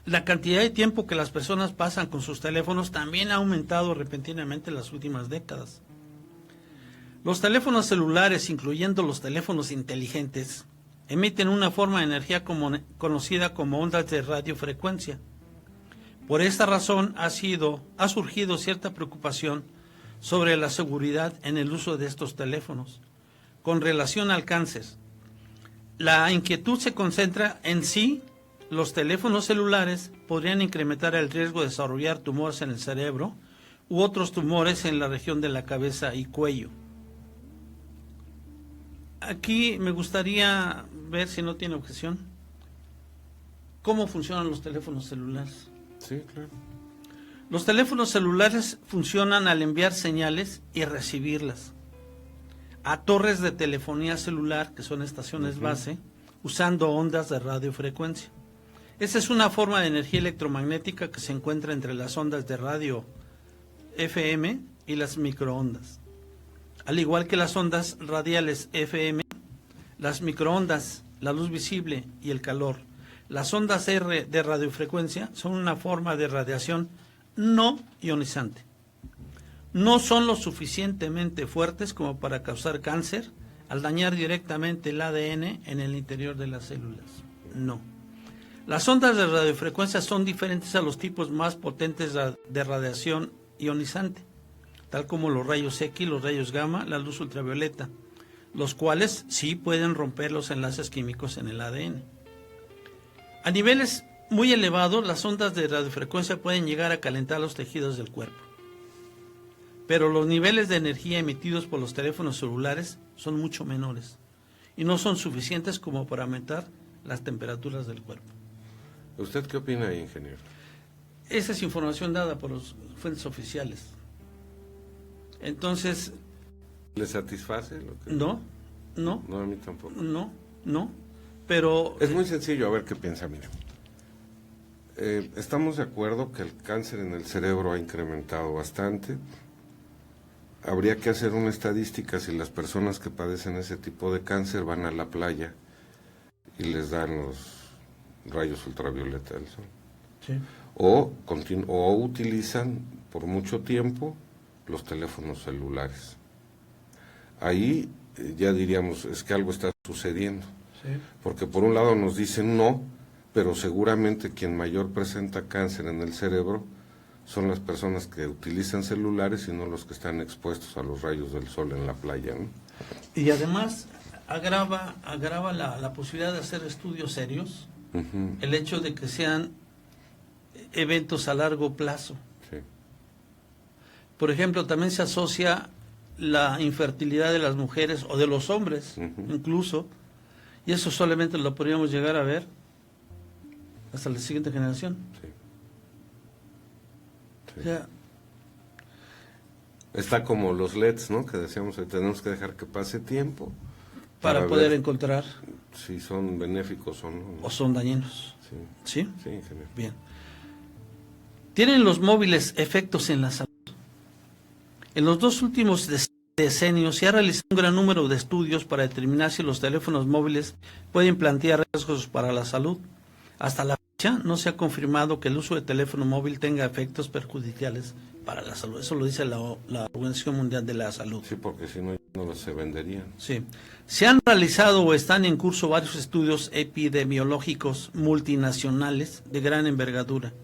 la cantidad de tiempo que las personas pasan con sus teléfonos también ha aumentado repentinamente en las últimas décadas. Los teléfonos celulares, incluyendo los teléfonos inteligentes, emiten una forma de energía conocida como ondas de radiofrecuencia. Por esta razón ha surgido cierta preocupación sobre la seguridad en el uso de estos teléfonos. Con relación al cáncer, la inquietud se concentra en si los teléfonos celulares podrían incrementar el riesgo de desarrollar tumores en el cerebro u otros tumores en la región de la cabeza y cuello. Aquí me gustaría ver, si no tiene objeción, cómo funcionan los teléfonos celulares. Sí, claro. Los teléfonos celulares funcionan al enviar señales y recibirlas. a torres de telefonía celular, que son estaciones base, usando ondas de radiofrecuencia. Esa es una forma de energía electromagnética que se encuentra entre las ondas de radio FM y las microondas. Al igual que las ondas radiales FM, las microondas, la luz visible y el calor, las ondas R de radiofrecuencia son una forma de radiación no ionizante. No son lo suficientemente fuertes como para causar cáncer al dañar directamente el ADN en el interior de las células. No. Las ondas de radiofrecuencia son diferentes a los tipos más potentes de radiación ionizante, tal como los rayos X, los rayos gamma, la luz ultravioleta, los cuales sí pueden romper los enlaces químicos en el ADN. A niveles muy elevados, las ondas de radiofrecuencia pueden llegar a calentar los tejidos del cuerpo. Pero los niveles de energía emitidos por los teléfonos celulares son mucho menores y no son suficientes como para aumentar las temperaturas del cuerpo. ¿Usted qué opina ahí, ingeniero? Esa es información dada por las fuentes oficiales. Entonces... ¿Le satisface lo que...? No. No, a mí tampoco. No, pero... Es muy sencillo, a ver qué piensa, mire. Estamos de acuerdo que el cáncer en el cerebro ha incrementado bastante. Habría que hacer una estadística si las personas que padecen ese tipo de cáncer van a la playa y les dan los rayos ultravioleta del sol. Sí. O utilizan por mucho tiempo los teléfonos celulares. Ahí ya diríamos, es que algo está sucediendo. Sí. Porque por un lado nos dicen no, pero seguramente quien mayor presenta cáncer en el cerebro son las personas que utilizan celulares y no los que están expuestos a los rayos del sol en la playa, ¿no? Y además agrava la posibilidad de hacer estudios serios, el hecho de que sean eventos a largo plazo. Sí. Por ejemplo, también se asocia la infertilidad de las mujeres o de los hombres, incluso, y eso solamente lo podríamos llegar a ver hasta la siguiente generación. Sí. Sí. O sea, está como los LEDs, ¿no? Que decíamos que tenemos que dejar que pase tiempo para poder encontrar si son benéficos o no, ¿no? O son dañinos. Sí. ¿Sí? Sí, ingeniero. Bien. ¿Tienen los móviles efectos en la salud? En los 2 últimos decenios se ha realizado un gran número de estudios para determinar si los teléfonos móviles pueden plantear riesgos para la salud. Hasta la fecha no se ha confirmado que el uso de teléfono móvil tenga efectos perjudiciales para la salud. Eso lo dice la Organización Mundial de la Salud. Sí, porque si no, no se venderían. Sí. Se han realizado o están en curso varios estudios epidemiológicos multinacionales de gran envergadura.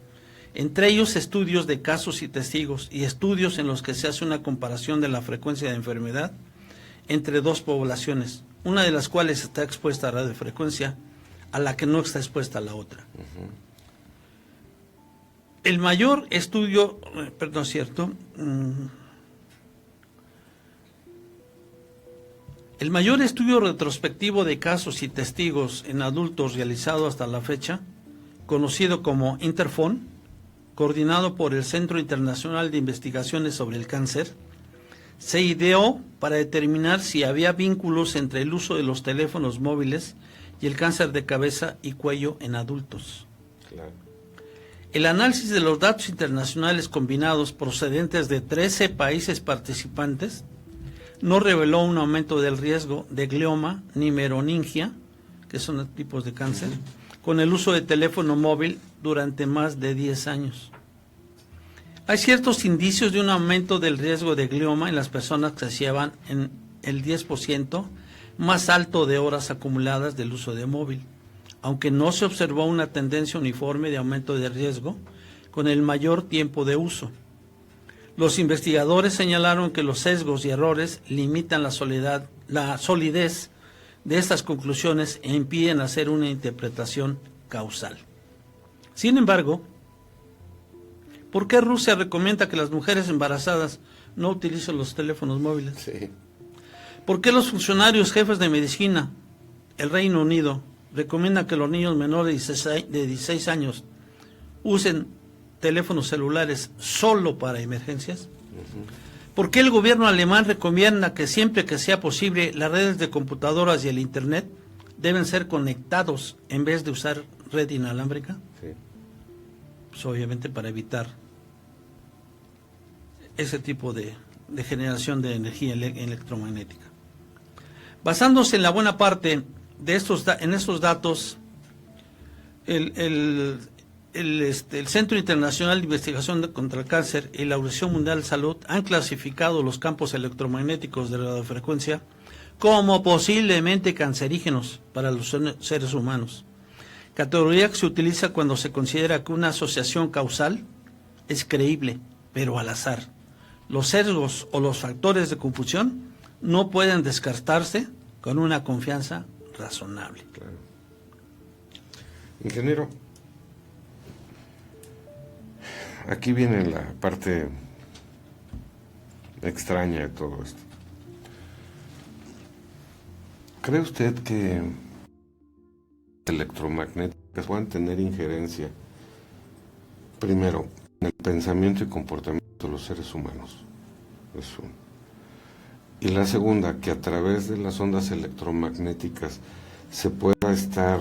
Entre ellos estudios de casos y testigos y estudios en los que se hace una comparación de la frecuencia de enfermedad entre 2 poblaciones, una de las cuales está expuesta a radiofrecuencia, a la que no está expuesta a la otra. El mayor estudio, el mayor estudio retrospectivo de casos y testigos en adultos realizado hasta la fecha, conocido como Interphone, coordinado por el Centro Internacional de Investigaciones sobre el Cáncer, se ideó para determinar si había vínculos entre el uso de los teléfonos móviles y el cáncer de cabeza y cuello en adultos. Claro. El análisis de los datos internacionales combinados procedentes de 13 países participantes no reveló un aumento del riesgo de glioma ni meroningia, que son tipos de cáncer, con el uso de teléfono móvil durante más de 10 años. Hay ciertos indicios de un aumento del riesgo de glioma en las personas que se llevan en el 10% más alto de horas acumuladas del uso de móvil, aunque no se observó una tendencia uniforme de aumento de riesgo con el mayor tiempo de uso. Los investigadores señalaron que los sesgos y errores limitan la solidez de estas conclusiones e impiden hacer una interpretación causal. Sin embargo, ¿por qué Rusia recomienda que las mujeres embarazadas no utilicen los teléfonos móviles? Sí. ¿Por qué los funcionarios jefes de medicina, el Reino Unido, recomiendan que los niños menores de 16 años usen teléfonos celulares solo para emergencias? ¿Por qué el gobierno alemán recomienda que siempre que sea posible las redes de computadoras y el Internet deben ser conectados en vez de usar red inalámbrica? Sí. Pues obviamente para evitar ese tipo de generación de energía electromagnética. Basándose en la buena parte de estos datos, el Centro Internacional de Investigación contra el Cáncer y la Organización Mundial de Salud han clasificado los campos electromagnéticos de radiofrecuencia como posiblemente cancerígenos para los seres humanos. Categoría que se utiliza cuando se considera que una asociación causal es creíble, pero al azar. Los sesgos o los factores de confusión no pueden descartarse con una confianza razonable. Claro. Ingeniero, aquí viene la parte extraña de todo esto. ¿Cree usted que electromagnéticas puedan tener injerencia, primero, en el pensamiento y comportamiento de los seres humanos? Es uno. Y la segunda, que a través de las ondas electromagnéticas se pueda estar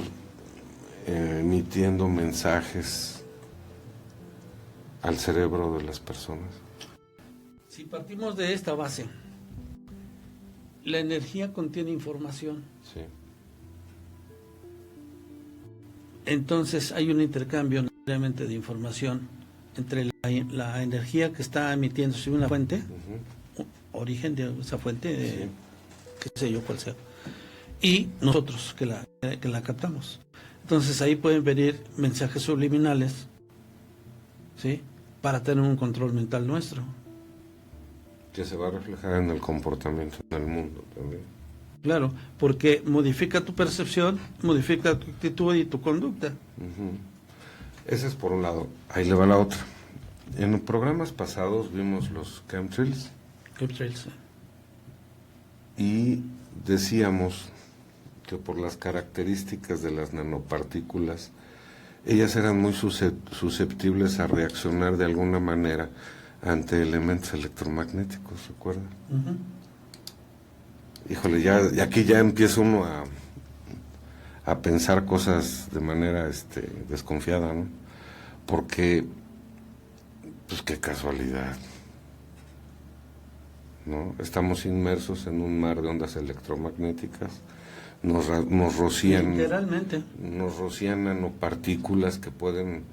emitiendo mensajes al cerebro de las personas. Si partimos de esta base, la energía contiene información. Sí. Entonces hay un intercambio necesariamente de información entre la energía que está emitiéndose de una fuente, origen de esa fuente, qué sé yo cuál sea, y nosotros que la captamos. Entonces ahí pueden venir mensajes subliminales, ¿sí?, para tener un control mental nuestro. Que se va a reflejar en el comportamiento en el mundo también. Claro, porque modifica tu percepción, modifica tu actitud y tu conducta. Ese es por un lado. Ahí le va la otra. En programas pasados vimos los chemtrails. Chemtrails. Y decíamos que por las características de las nanopartículas, ellas eran muy susceptibles a reaccionar de alguna manera ante elementos electromagnéticos, ¿recuerda? Híjole, ya aquí ya empieza uno a pensar cosas de manera desconfiada, ¿no? Porque, pues qué casualidad, ¿no? Estamos inmersos en un mar de ondas electromagnéticas, nos rocían, literalmente, nos rocían nanopartículas que pueden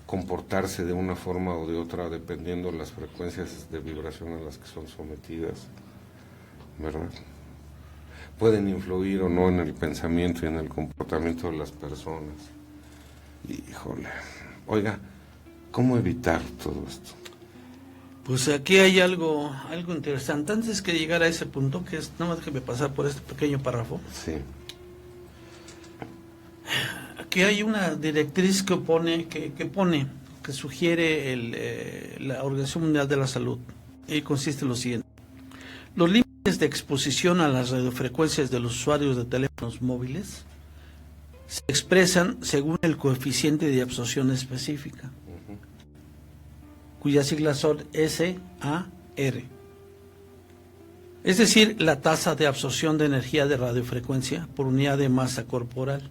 comportarse de una forma o de otra dependiendo de las frecuencias de vibración a las que son sometidas, ¿verdad? Pueden influir o no en el pensamiento y en el comportamiento de las personas. Híjole, oiga, ¿cómo evitar todo esto? Pues aquí hay algo interesante. Antes que llegar a ese punto, que es, nada más déjeme pasar por este pequeño párrafo. Sí. Aquí hay una directriz que sugiere la Organización Mundial de la Salud, y consiste en lo siguiente: los límites de exposición a las radiofrecuencias de los usuarios de teléfonos móviles se expresan según el coeficiente de absorción específica, cuyas siglas son SAR, es decir, la tasa de absorción de energía de radiofrecuencia por unidad de masa corporal.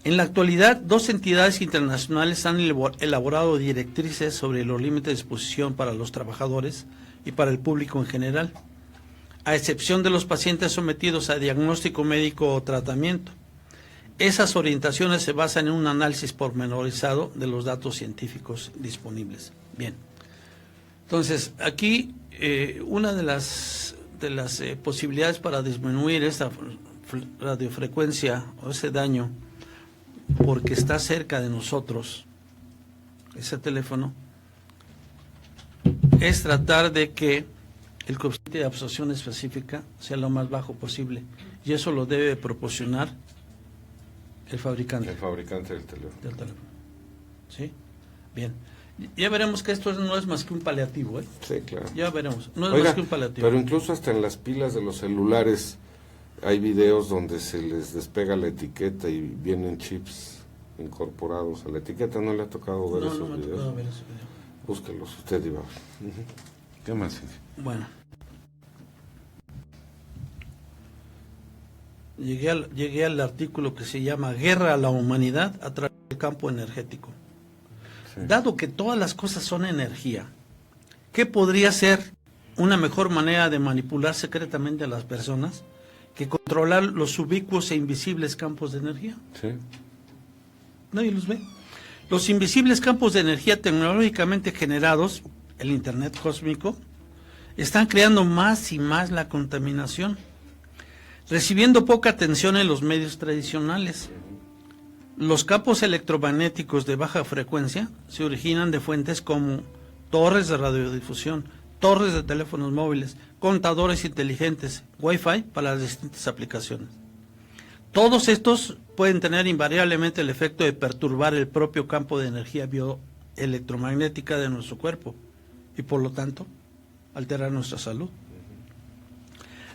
En la actualidad, 2 entidades internacionales han elaborado directrices sobre los límites de exposición para los trabajadores y para el público en general, a excepción de los pacientes sometidos a diagnóstico médico o tratamiento. Esas orientaciones se basan en un análisis pormenorizado de los datos científicos disponibles. Bien, entonces aquí una de las posibilidades para disminuir esta radiofrecuencia o ese daño, porque está cerca de nosotros ese teléfono, es tratar de que el coeficiente de absorción específica sea lo más bajo posible, y eso lo debe proporcionar el fabricante. El fabricante del teléfono. ¿Sí? Bien. Ya veremos que esto no es más que un paliativo, ¿eh? Sí, claro. Ya veremos. No es Oiga, más que un paliativo. pero incluso hasta en las pilas de los celulares hay videos donde se les despega la etiqueta y vienen chips incorporados a la etiqueta. ¿No le ha tocado ver esos videos? No me ha tocado ver ese video. Búsquelos usted y va. ¿Qué más sigue? Bueno. Llegué al artículo que se llama Guerra a la humanidad a través del campo energético. Sí. Dado que todas las cosas son energía, ¿qué podría ser una mejor manera de manipular secretamente a las personas que controlar los ubicuos e invisibles campos de energía? Sí. Nadie los ve. Los invisibles campos de energía tecnológicamente generados, el Internet cósmico, están creando más y más la contaminación, recibiendo poca atención en los medios tradicionales. Los campos electromagnéticos de baja frecuencia se originan de fuentes como torres de radiodifusión, torres de teléfonos móviles, contadores inteligentes, Wi-Fi para las distintas aplicaciones. Todos estos pueden tener invariablemente el efecto de perturbar el propio campo de energía bioelectromagnética de nuestro cuerpo y por lo tanto alterar nuestra salud.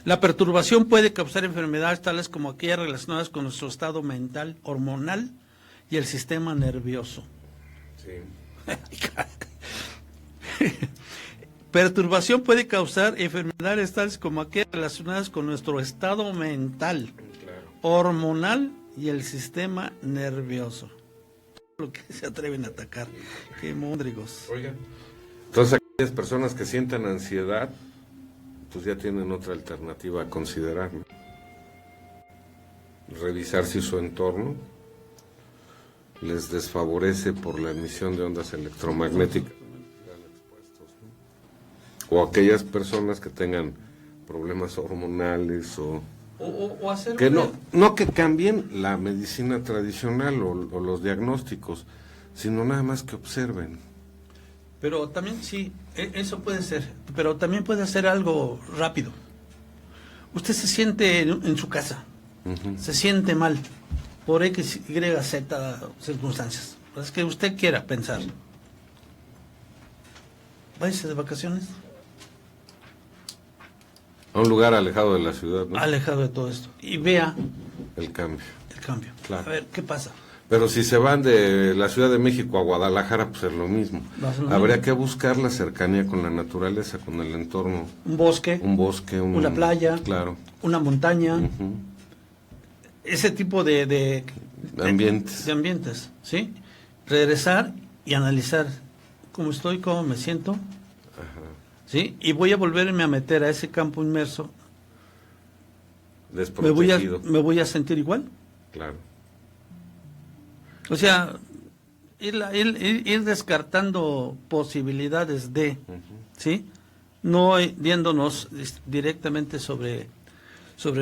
La perturbación puede causar enfermedades tales como aquellas relacionadas con nuestro estado mental, hormonal y el sistema nervioso. Sí. Perturbación puede causar enfermedades tales como aquellas relacionadas con nuestro estado mental, hormonal y el sistema nervioso. Lo que se atreven a atacar. Qué móndrigos. Oigan. Entonces, aquellas personas que sientan ansiedad, pues ya tienen otra alternativa a considerar, ¿no? Revisar si su entorno les desfavorece por la emisión de ondas electromagnéticas, o aquellas personas que tengan problemas hormonales o hacer que no que cambien la medicina tradicional o los diagnósticos, sino nada más que observen. Pero también sí, eso puede ser, pero también puede hacer algo rápido. Usted se siente en su casa, se siente mal por X, Y, Z circunstancias. Es que usted quiera pensar. Váyase de vacaciones. A un lugar alejado de la ciudad, ¿no? Alejado de todo esto. Y vea el cambio. El cambio. Claro. A ver, ¿qué pasa? Pero si se van de la Ciudad de México a Guadalajara, pues es lo mismo. Habría que buscar la cercanía con la naturaleza, con el entorno. Un bosque. Una playa. Claro. Una montaña. Ese tipo de ambientes. De ambientes, ¿sí? Regresar y analizar cómo estoy, cómo me siento. Ajá. ¿Sí? Y voy a volverme a meter a ese campo inmerso. Desprotegido. ¿Me voy a sentir igual? Claro. O sea, ir descartando posibilidades de, ¿sí? No yéndonos directamente sobre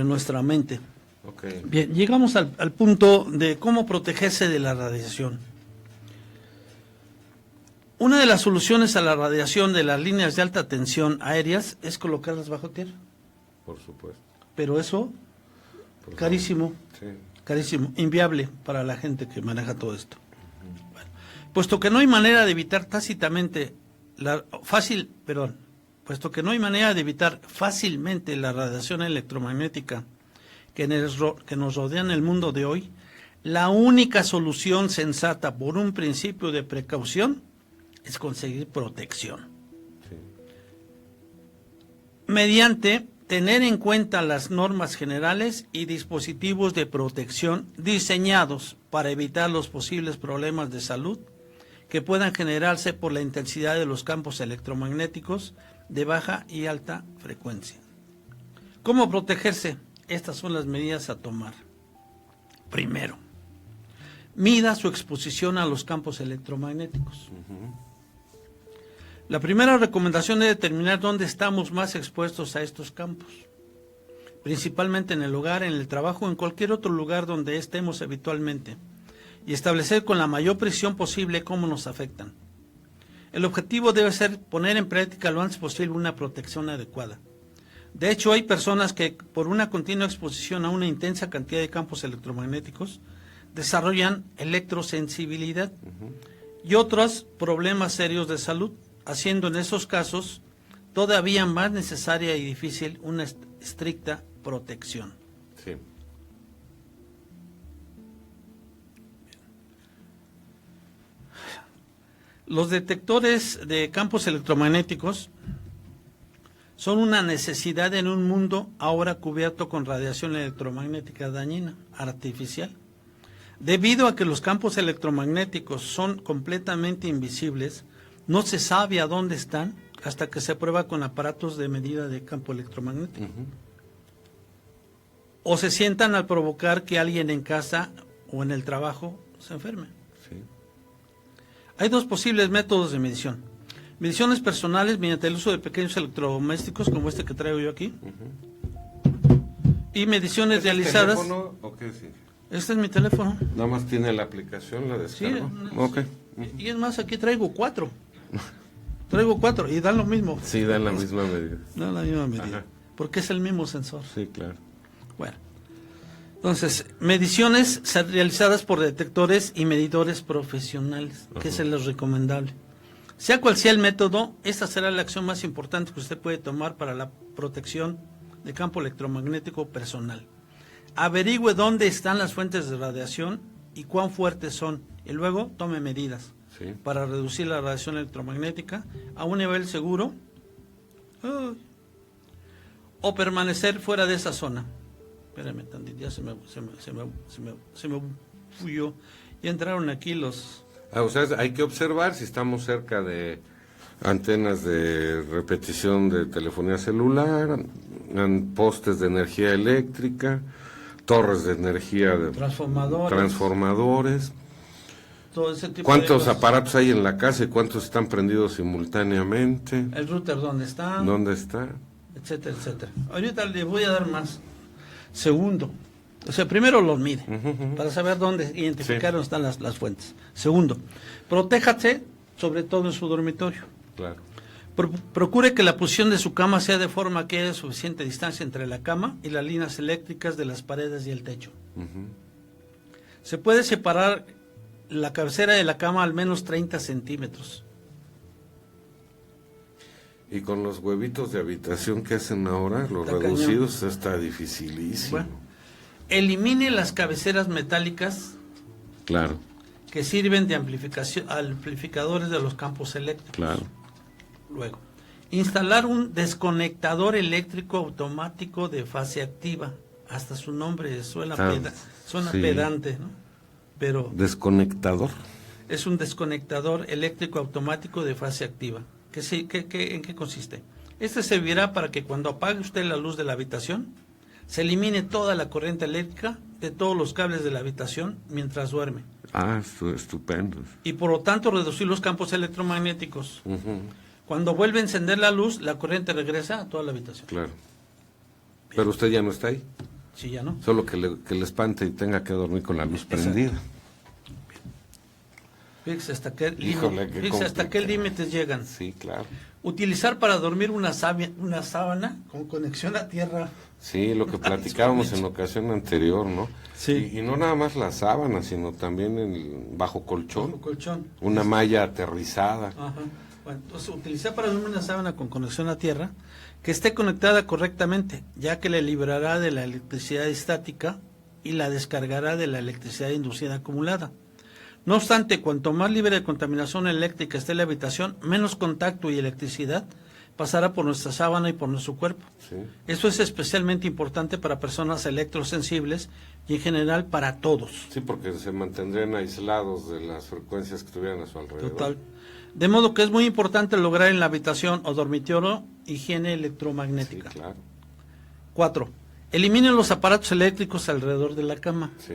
nuestra mente. Okay. Bien, llegamos al punto de cómo protegerse de la radiación. Una de las soluciones a la radiación de las líneas de alta tensión aéreas es colocarlas bajo tierra. Por supuesto. Pero eso, carísimo. Sí. Carísimo, inviable para la gente que maneja todo esto. Bueno, puesto que no hay manera de evitar tácitamente puesto que no hay manera de evitar fácilmente la radiación electromagnética que nos rodea en el mundo de hoy, la única solución sensata por un principio de precaución es conseguir protección. Sí. Mediante tener en cuenta las normas generales y dispositivos de protección diseñados para evitar los posibles problemas de salud que puedan generarse por la intensidad de los campos electromagnéticos de baja y alta frecuencia. ¿Cómo protegerse? Estas son las medidas a tomar. Primero, mida su exposición a los campos electromagnéticos. La primera recomendación es determinar dónde estamos más expuestos a estos campos, principalmente en el hogar, en el trabajo o en cualquier otro lugar donde estemos habitualmente, y establecer con la mayor precisión posible cómo nos afectan. El objetivo debe ser poner en práctica lo antes posible una protección adecuada. De hecho, hay personas que por una continua exposición a una intensa cantidad de campos electromagnéticos desarrollan electrosensibilidad y otros problemas serios de salud, haciendo en esos casos todavía más necesaria y difícil una estricta protección. Sí. Los detectores de campos electromagnéticos son una necesidad en un mundo ahora cubierto con radiación electromagnética dañina, artificial. Debido a que los campos electromagnéticos son completamente invisibles, no se sabe a dónde están hasta que se prueba con aparatos de medida de campo electromagnético. O se sientan al provocar que alguien en casa o en el trabajo se enferme. Sí. Hay dos posibles métodos de medición. Mediciones personales mediante el uso de pequeños electrodomésticos como este que traigo yo aquí. Y mediciones realizadas... ¿Es teléfono o qué sí? Este es mi teléfono. Nada más tiene la aplicación, la descargo. Sí, Okay. Y es más, aquí traigo 4. Traigo 4 y dan lo mismo. Sí, dan la misma medida. Dan la misma medida. Ajá. Porque es el mismo sensor. Sí, claro. Bueno. Entonces, mediciones realizadas por detectores y medidores profesionales, que es lo recomendable. Sea cual sea el método, esta será la acción más importante que usted puede tomar para la protección de campo electromagnético personal. Averigüe dónde están las fuentes de radiación y cuán fuertes son, y luego tome medidas para reducir la radiación electromagnética a un nivel seguro o permanecer fuera de esa zona. Espérame tantito, ya se me fuyó. Ya entraron aquí los... O sea, hay que observar si estamos cerca de antenas de repetición de telefonía celular, postes de energía eléctrica, torres de energía, transformadores. Todo ese tipo ¿Cuántos de aparatos hay en la casa y cuántos están prendidos simultáneamente? El router, ¿dónde está? ¿Dónde está? Etcétera, etcétera. Ahorita le voy a dar más. Segundo, o sea, primero los mide, para saber dónde identificar dónde están las fuentes. Segundo, protéjate, sobre todo en su dormitorio. Claro. Procure que la posición de su cama sea de forma que haya suficiente distancia entre la cama y las líneas eléctricas de las paredes y el techo. Se puede separar la cabecera de la cama al menos 30 centímetros. Y con los huevitos de habitación que hacen ahora, los Está reducidos, está dificilísimo. Bueno, elimine las cabeceras metálicas Claro, que sirven de amplificadores de los campos eléctricos. claro. Luego, instalar un desconectador eléctrico automático de fase activa. Hasta su nombre suena sí. pedante, ¿no? Pero Desconectador. es un desconectador eléctrico automático de fase activa. ¿En qué consiste? Este servirá para que cuando apague usted la luz de la habitación, se elimine toda la corriente eléctrica de todos los cables de la habitación mientras duerme. Ah, estupendo. Y por lo tanto reducir los campos electromagnéticos. Cuando vuelve a encender la luz, la corriente regresa a toda la habitación. Claro. Pero usted ya no está ahí. Sí, ya no. Solo que le espante y tenga que dormir con la luz prendida. Fíjese hasta qué límites llegan. Sí, claro. Utilizar para dormir una sábana con conexión a tierra. Sí, lo que platicábamos en la ocasión anterior, ¿no? Sí. Y no nada más la sábana, sino también el bajo colchón. Bajo colchón. Una malla aterrizada. Ajá. Bueno, entonces utilizar para dormir una sábana con conexión a tierra que esté conectada correctamente, ya que le librará de la electricidad estática y la descargará de la electricidad inducida acumulada. No obstante, cuanto más libre de contaminación eléctrica esté la habitación, menos contacto y electricidad pasará por nuestra sábana y por nuestro cuerpo. Sí. Esto es especialmente importante para personas electrosensibles y en general para todos. Sí, porque se mantendrían aislados de las frecuencias que estuvieran a su alrededor. Total. De modo que es muy importante lograr en la habitación o dormitorio higiene electromagnética. Sí, claro. 4. Eliminen los aparatos eléctricos alrededor de la cama, Sí.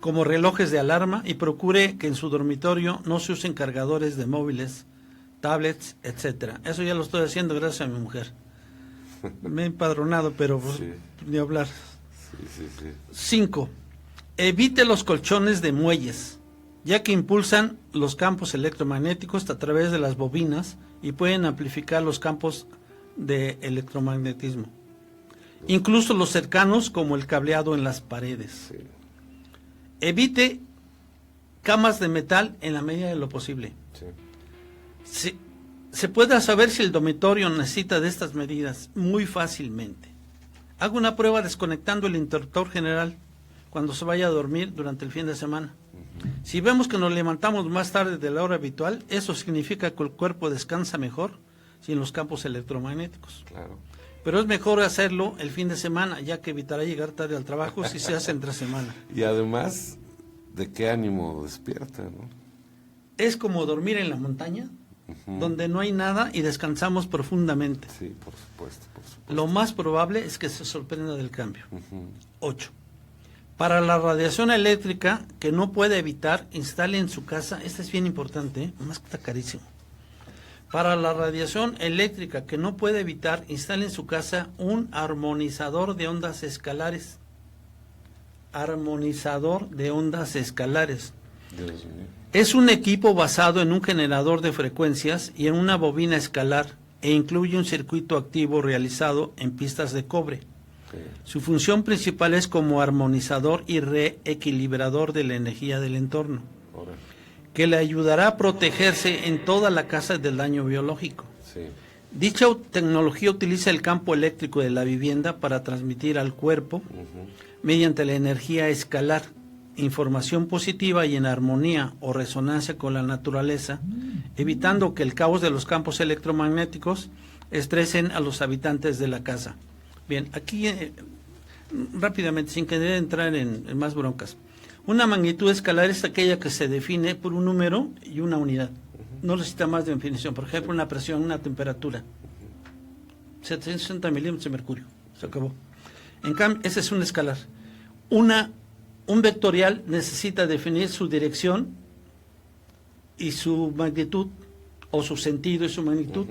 como relojes de alarma, y procure que en su dormitorio no se usen cargadores de móviles, tablets, etcétera. Eso ya lo estoy haciendo gracias a mi mujer. Me he empadronado, pero Sí. ni hablar. Sí. 5. Evite los colchones de muelles, ya que impulsan los campos electromagnéticos a través de las bobinas y pueden amplificar los campos de electromagnetismo. Incluso los cercanos, como el cableado en las paredes. Sí. Evite camas de metal en la medida de lo posible. Sí. Se puede saber si el dormitorio necesita de estas medidas muy fácilmente. Haga una prueba desconectando el interruptor general cuando se vaya a dormir durante el fin de semana. Si vemos que nos levantamos más tarde de la hora habitual, eso significa que el cuerpo descansa mejor sin los campos electromagnéticos. Claro. Pero es mejor hacerlo el fin de semana, ya que evitará llegar tarde al trabajo si se hace entre semana. Y además, ¿de qué ánimo despierta, no? Es como dormir en la montaña, donde no hay nada y descansamos profundamente. Sí, por supuesto, por supuesto. Lo más probable es que se sorprenda del cambio. 8. Para la radiación eléctrica que no puede evitar, instale en su casa, esta es bien importante, más que está carísimo. Para la radiación eléctrica que no puede evitar, instale en su casa un armonizador de ondas escalares. Armonizador de ondas escalares. Dios mío. Es un equipo basado en un generador de frecuencias y en una bobina escalar e incluye un circuito activo realizado en pistas de cobre. Sí. Su función principal es como armonizador y reequilibrador de la energía del entorno, Ahora, que le ayudará a protegerse en toda la casa del daño biológico. sí. Dicha tecnología utiliza el campo eléctrico de la vivienda para transmitir al cuerpo, mediante la energía escalar, información positiva y en armonía o resonancia con la naturaleza, evitando que el caos de los campos electromagnéticos estresen a los habitantes de la casa. Bien, aquí rápidamente, sin querer entrar en más broncas. Una magnitud escalar es aquella que se define por un número y una unidad. No necesita más de definición. Por ejemplo, una presión, una temperatura. 760 milímetros de mercurio. Se acabó. En cambio, ese es un escalar. Un vectorial necesita definir su dirección y su magnitud, o su sentido y su magnitud.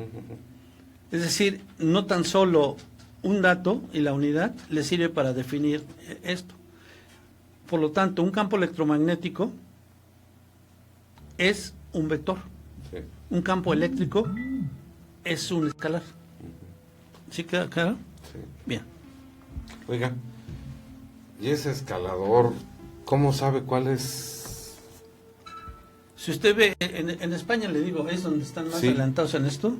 Es decir, no tan solo un dato y la unidad le sirve para definir esto. Por lo tanto, un campo electromagnético es un vector. Sí. Un campo eléctrico es un escalar. ¿Sí queda claro? Sí. Bien. Oiga, ¿y ese escalador, cómo sabe cuál es? Si usted ve, en España, le digo, es donde están más Sí. adelantados en esto.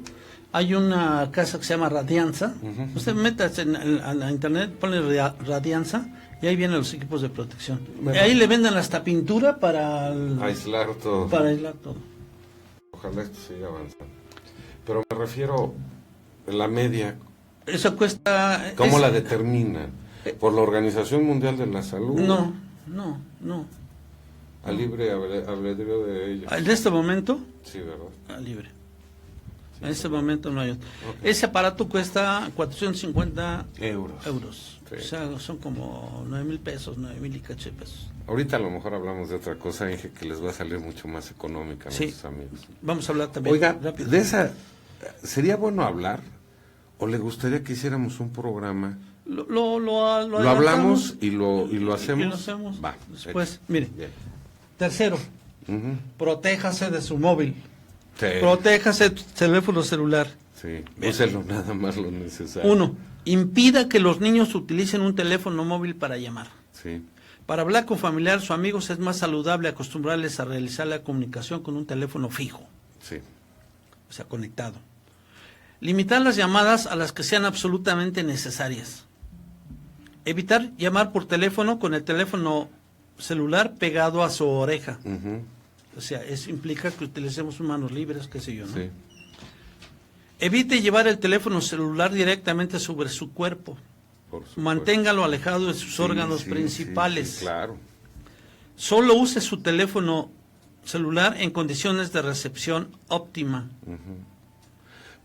Hay una casa que se llama Radianza. Usted métase a la internet, pone Radianza y ahí vienen los equipos de protección. Bueno. Ahí le venden hasta pintura para Aislar todo. para aislar todo. Ojalá esto siga avanzando. Pero me refiero a la media. Eso cuesta... ¿Cómo es- la determinan? ¿Por la Organización Mundial de la Salud? No. ¿A libre albedrío de ellos? En este momento, Sí, ¿verdad? libre. Sí, En este sí. momento no hay otro. Ese aparato cuesta 450 Euros. Sí. O sea, son como 9,000 pesos, 9,000 y cacho de pesos. Ahorita a lo mejor hablamos de otra cosa, Inge, que les va a salir mucho más económica a Sí. nuestros amigos. Vamos a hablar también Oiga, rápido. de esa, ¿sería bueno hablar? ¿O le gustaría que hiciéramos un programa? Lo hablamos y lo hacemos. Y lo hacemos. Va. Después, hecho. mire. Bien. Tercero, Ujú. protéjase de su móvil. Sí. Protéjase de su teléfono celular. Sí. Úselo nada más lo necesario. 1. Impida que los niños utilicen un teléfono móvil para llamar. Sí. Para hablar con familiares o amigos es más saludable acostumbrarles a realizar la comunicación con un teléfono fijo, Sí. o sea, conectado. Limitar las llamadas a las que sean absolutamente necesarias. Evitar llamar por teléfono con el teléfono celular pegado a su oreja. Ujú. O sea, eso implica que utilicemos manos libres, qué sé yo, ¿no? Sí. Evite llevar el teléfono celular directamente sobre su cuerpo. Por supuesto. Manténgalo alejado de sus Sí, órganos sí, principales. sí, claro. Solo use su teléfono celular en condiciones de recepción óptima.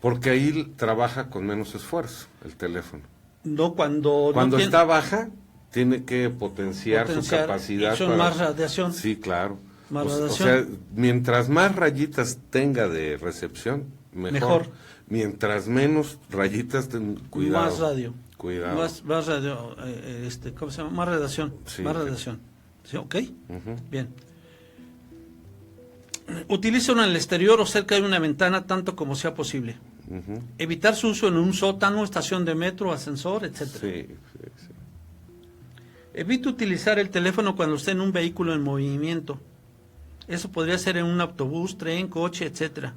Porque ahí trabaja con menos esfuerzo el teléfono. No cuando Cuando no está baja, tiene que potenciar su capacidad. y son más radiación. Sí, claro. Más O radiación. sea, mientras más rayitas tenga de recepción, mejor. Mejor. Mientras menos rayitas, cuidado. Más radio. Cuidado. Más radio, ¿cómo se llama? Más radiación. Sí, más sí. radiación. ¿Sí? ¿Ok? Ujú. Bien. Utilízalo en el exterior o cerca de una ventana tanto como sea posible. Ujú. Evitar su uso en un sótano, estación de metro, ascensor, etcétera. Sí, sí, sí. Evite utilizar el teléfono cuando esté en un vehículo en movimiento. Eso podría ser en un autobús, tren, coche, etcétera.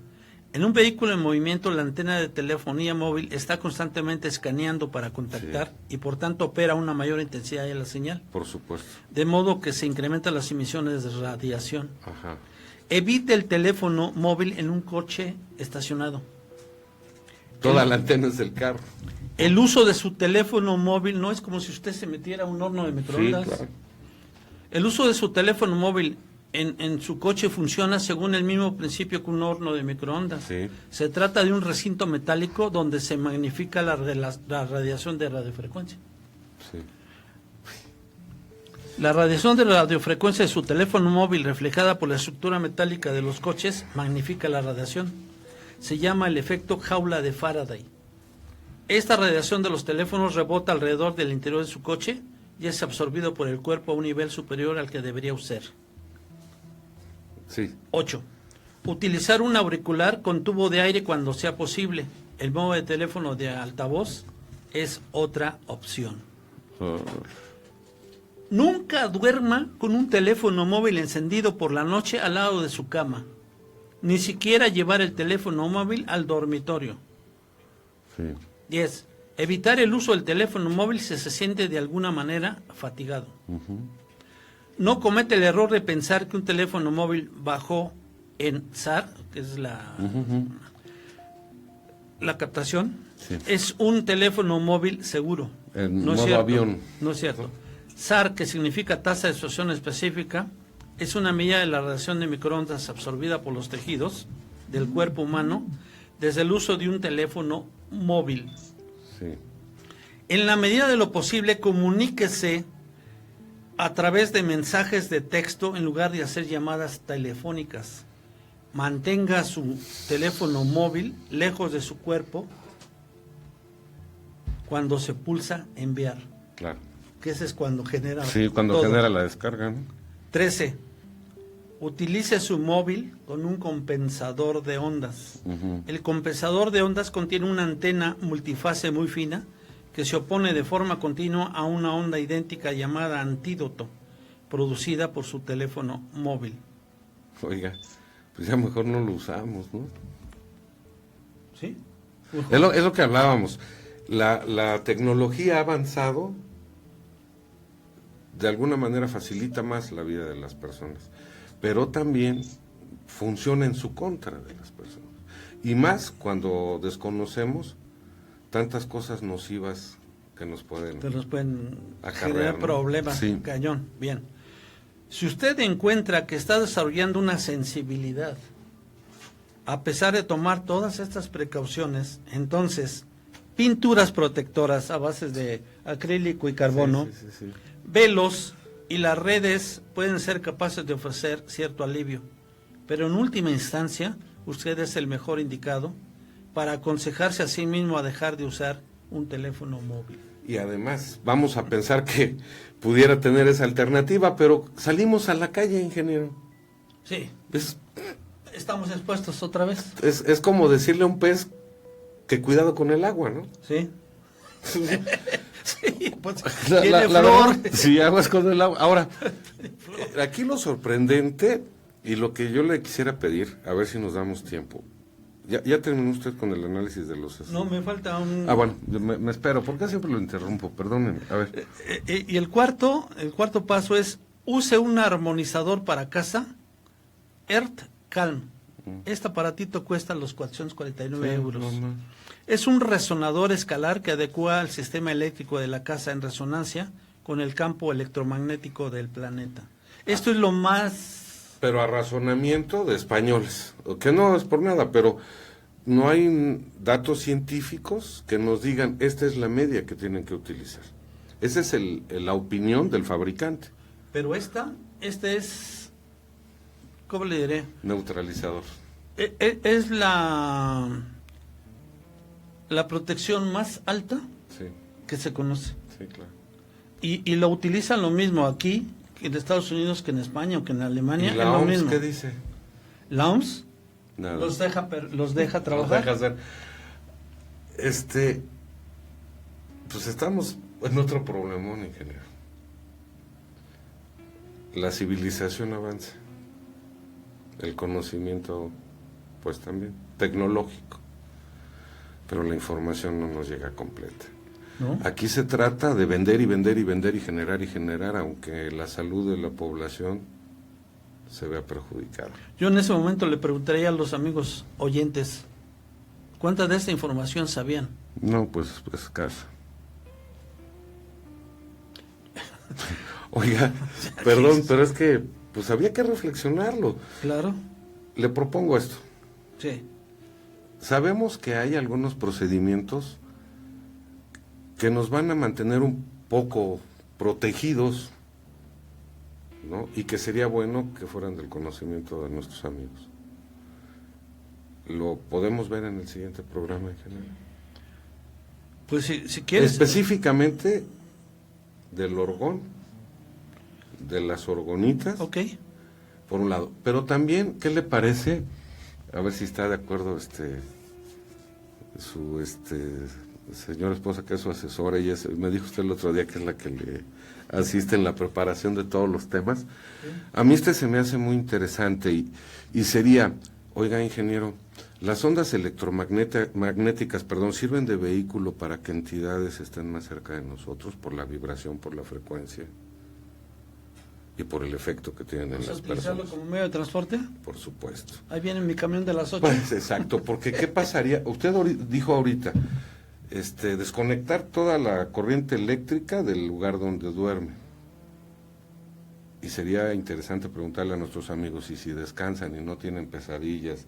En un vehículo en movimiento, la antena de telefonía móvil está constantemente escaneando para contactar y por tanto opera una mayor intensidad de la señal, Por supuesto. de modo que se incrementan las emisiones de radiación. Ajá. Evite el teléfono móvil en un coche estacionado. Toda la antena es del carro. El uso de su teléfono móvil no es como si usted se metiera a un horno de microondas. Sí, claro. El uso de su teléfono móvil en su coche funciona según el mismo principio que un horno de microondas. Sí. Se trata de un recinto metálico donde se magnifica la radiación de radiofrecuencia. Sí. La radiación de radiofrecuencia de su teléfono móvil reflejada por la estructura metálica de los coches magnifica la radiación. Se llama el efecto jaula de Faraday. Esta radiación de los teléfonos rebota alrededor del interior de su coche y es absorbido por el cuerpo a un nivel superior al que debería usar. Sí. 8. Utilizar un auricular con tubo de aire cuando sea posible. El modo de teléfono de altavoz es otra opción. Nunca duerma con un teléfono móvil encendido por la noche al lado de su cama. Ni siquiera llevar el teléfono móvil al dormitorio. Sí. 10. Evitar el uso del teléfono móvil si se siente de alguna manera fatigado. No comete el error de pensar que un teléfono móvil bajó en SAR, que es la captación, Sí. es un teléfono móvil seguro. En No es modo cierto, avión. no es cierto. SAR, que significa tasa de absorción específica, es una medida de la radiación de microondas absorbida por los tejidos del cuerpo humano desde el uso de un teléfono móvil. Sí. En la medida de lo posible, comuníquese a través de mensajes de texto en lugar de hacer llamadas telefónicas. Mantenga su teléfono móvil lejos de su cuerpo cuando se pulsa enviar, Claro. que ese es cuando genera. Sí, cuando todo. genera la descarga, ¿no? 13. Utilice su móvil con un compensador de ondas. El compensador de ondas contiene una antena multifase muy fina que se opone de forma continua a una onda idéntica llamada antídoto, producida por su teléfono móvil. Oiga, pues ya mejor no lo usamos, ¿no? ¿Sí? Es lo que hablábamos. La tecnología ha avanzado, de alguna manera facilita más la vida de las personas, pero también funciona en su contra de las personas. Y más cuando desconocemos tantas cosas nocivas que nos pueden acarrear, generar ¿no? problemas, Sí. cañón. Bien. Si usted encuentra que está desarrollando una sensibilidad, a pesar de tomar todas estas precauciones, entonces, pinturas protectoras a bases de acrílico y carbono, Sí. velos y las redes pueden ser capaces de ofrecer cierto alivio, pero en última instancia, usted es el mejor indicado para aconsejarse a sí mismo a dejar de usar un teléfono móvil. Y además, vamos a pensar que pudiera tener esa alternativa, pero salimos a la calle, ingeniero. Sí, Es estamos expuestos otra vez. Es como decirle a un pez que cuidado con el agua, ¿no? Sí. Sí, pues, La tiene flor. verdad, sí, aguas con el agua. Ahora, aquí lo sorprendente y lo que yo le quisiera pedir, a ver si nos damos tiempo. ¿Ya terminó usted con el análisis de los... No, me falta un... Ah, bueno, me espero, porque siempre lo interrumpo, perdónenme. A ver. Y el cuarto paso es, use un armonizador para casa, Earth Calm. Este aparatito cuesta los 449 euros. No. Es un resonador escalar que adecua al sistema eléctrico de la casa en resonancia con el campo electromagnético del planeta. Esto es lo más... Pero a razonamiento de españoles, que no es por nada, pero no hay datos científicos que nos digan esta es la media que tienen que utilizar. Esa es la opinión del fabricante. Pero este es, ¿cómo le diré? Neutralizador. Es la protección más alta Sí, que se conoce. sí, claro. Y lo utilizan lo mismo aquí en Estados Unidos que en España o que en Alemania. ¿Y es la lo OMS mismo. qué dice? La OMS Nada. los deja trabajar. Los deja hacer. Pues estamos en otro problemón, ingeniero. La civilización avanza. El conocimiento, pues también, tecnológico. Pero la información no nos llega completa. ¿No? Aquí se trata de vender y vender y vender y generar, aunque la salud de la población se vea perjudicada. Yo en ese momento le preguntaría a los amigos oyentes, ¿Cuánta de esta información sabían? No, pues escasa. Oiga, perdón, pero es que pues había que reflexionarlo. Claro. Le propongo esto. Sí. Sabemos que hay algunos procedimientos que nos van a mantener un poco protegidos, ¿no? Y que sería bueno que fueran del conocimiento de nuestros amigos. Lo podemos ver en el siguiente programa, ingeniero. Pues si quieres... Específicamente del orgón, de las orgonitas, Ok. por un lado. Pero también, ¿qué le parece? A ver si está de acuerdo su señora esposa, que es su asesora, ella me dijo usted el otro día que es la que le asiste en la preparación de todos los temas. Sí. A mí se me hace muy interesante y sería, oiga, ingeniero, las ondas electromagnéticas, sirven de vehículo para que entidades estén más cerca de nosotros por la vibración, por la frecuencia y por el efecto que tienen en las personas. ¿Utilizarlo como medio de transporte? Por supuesto. Ahí viene mi camión de las 8. Pues exacto, porque ¿qué pasaría? Usted dijo ahorita, desconectar toda la corriente eléctrica del lugar donde duerme. Y sería interesante preguntarle a nuestros amigos si descansan y no tienen pesadillas,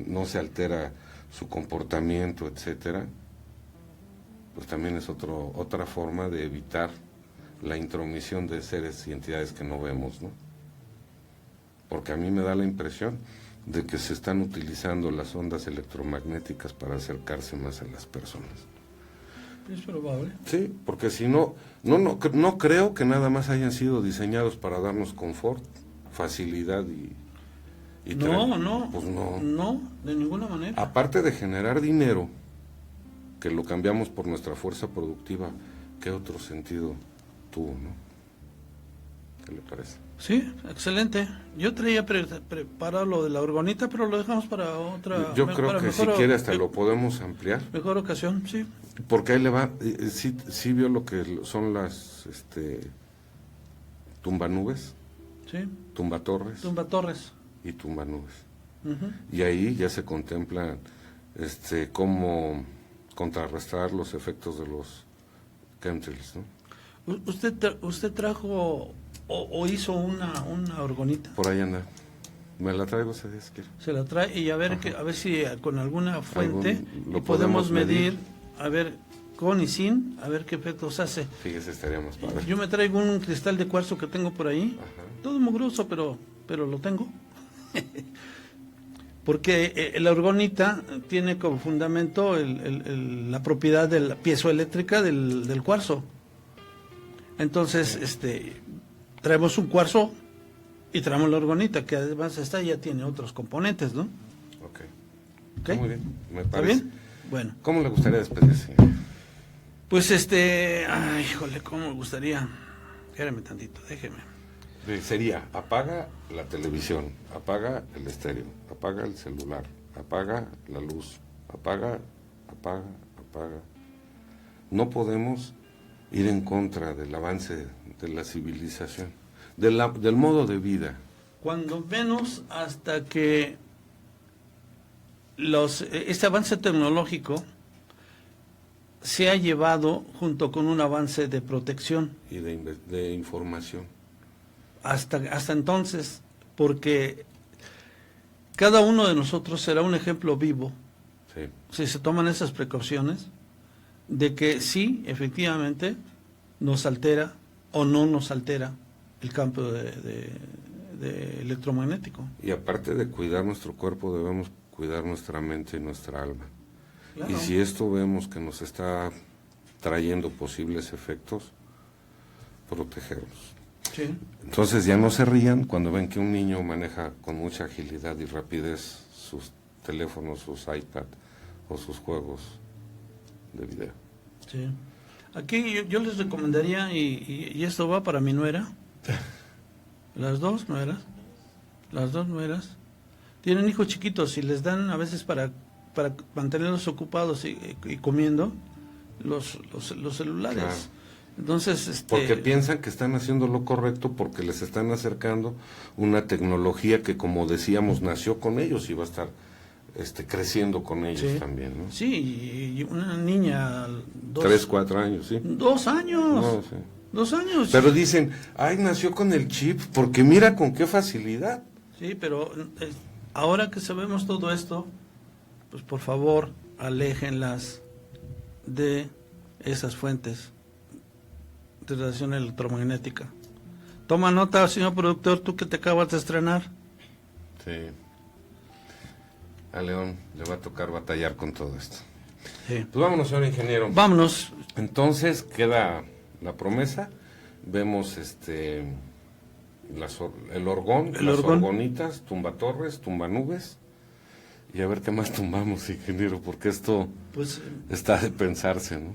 no se altera su comportamiento, etcétera, pues también es otra forma de evitar la intromisión de seres y entidades que no vemos, ¿no? Porque a mí me da la impresión de que se están utilizando las ondas electromagnéticas para acercarse más a las personas. Es probable. Sí, porque si no creo que nada más hayan sido diseñados para darnos confort, facilidad y no, pues no. No, de ninguna manera. Aparte de generar dinero, que lo cambiamos por nuestra fuerza productiva, ¿qué otro sentido tuvo, no? ¿Qué le parece? Sí, excelente. Yo traía preparado lo de la orgonita, pero lo dejamos para otra... Yo creo que si quiere hasta lo podemos ampliar. Mejor ocasión, sí. Porque ahí le va, sí vio lo que son las tumbanubes, sí, tumbatorres y tumbanubes. Uh-huh. Y ahí ya se contempla cómo contrarrestar los efectos de los chemtrails, ¿no? ¿Usted trajo o hizo una orgonita? Por ahí anda. Me la traigo ese día si quiere. Se la trae y a ver si con alguna fuente lo podemos medir, a ver, con y sin, a ver qué efectos hace. Fíjese, estaríamos padre. Yo me traigo un cristal de cuarzo que tengo por ahí. Ajá. Todo mugroso, pero lo tengo. Porque la orgonita tiene como fundamento la propiedad de la piezoeléctrica del cuarzo. Entonces, traemos un cuarzo y traemos la orgonita, que además ya tiene otros componentes, ¿no? Ok. Muy bien, me parece. ¿Está bien? Bueno. ¿Cómo le gustaría despedirse? Pues ay, híjole, ¿cómo me gustaría? Espérame tantito, déjeme. Sería, apaga la televisión, apaga el estéreo, apaga el celular, apaga la luz, apaga. No podemos ir en contra del avance de la civilización, del modo de vida. Cuando menos hasta que este avance tecnológico se ha llevado junto con un avance de protección. Y de información. Hasta entonces, porque cada uno de nosotros será un ejemplo vivo, sí, si se toman esas precauciones, de que sí, efectivamente, nos altera o no nos altera el campo de electromagnético. Y aparte de cuidar nuestro cuerpo, debemos cuidar nuestra mente y nuestra alma. Claro. Y si esto vemos que nos está trayendo posibles efectos, protegernos. Sí. Entonces ya no se rían cuando ven que un niño maneja con mucha agilidad y rapidez sus teléfonos, sus iPad o sus juegos de video. Sí. Aquí yo les recomendaría, y esto va para mi nuera, las dos nueras, tienen hijos chiquitos y les dan a veces para mantenerlos ocupados y comiendo los celulares. Claro. Entonces, porque piensan que están haciendo lo correcto porque les están acercando una tecnología que, como decíamos, nació con ellos y va a estar creciendo con ellos Sí. también, ¿no? Sí, y una niña... 3, 4 años, sí. 2 años. No, sí. 2 años. Pero dicen, ay, nació con el chip, porque mira con qué facilidad. Sí, pero ahora que sabemos todo esto, pues por favor, aléjenlas de esas fuentes de radiación electromagnética. Toma nota, señor productor, tú que te acabas de estrenar. Sí. A León le va a tocar batallar con todo esto. Sí. Pues vámonos, señor ingeniero. Vámonos. Entonces queda la promesa. Vemos el orgón, las orgonitas, tumbatorres, tumbanubes. Y a ver qué más tumbamos, ingeniero, porque esto Pues está de pensarse, ¿no?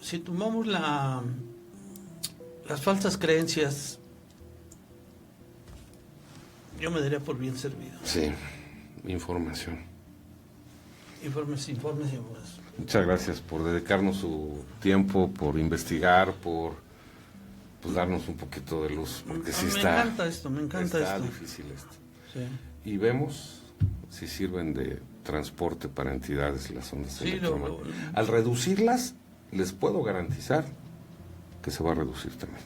si tomamos las falsas creencias, yo me daría por bien servido. Sí, información. Informes. Muchas gracias por dedicarnos su tiempo, por investigar, por pues darnos un poquito de luz, porque sí me está... encanta esto, me encanta está esto. difícil esto. Sí. Y vemos si sirven de transporte para entidades las ondas Sí, electromagnéticas. Al reducirlas, les puedo garantizar que se va a reducir también.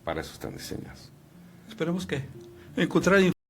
Para eso están diseñadas. Esperemos que encontrar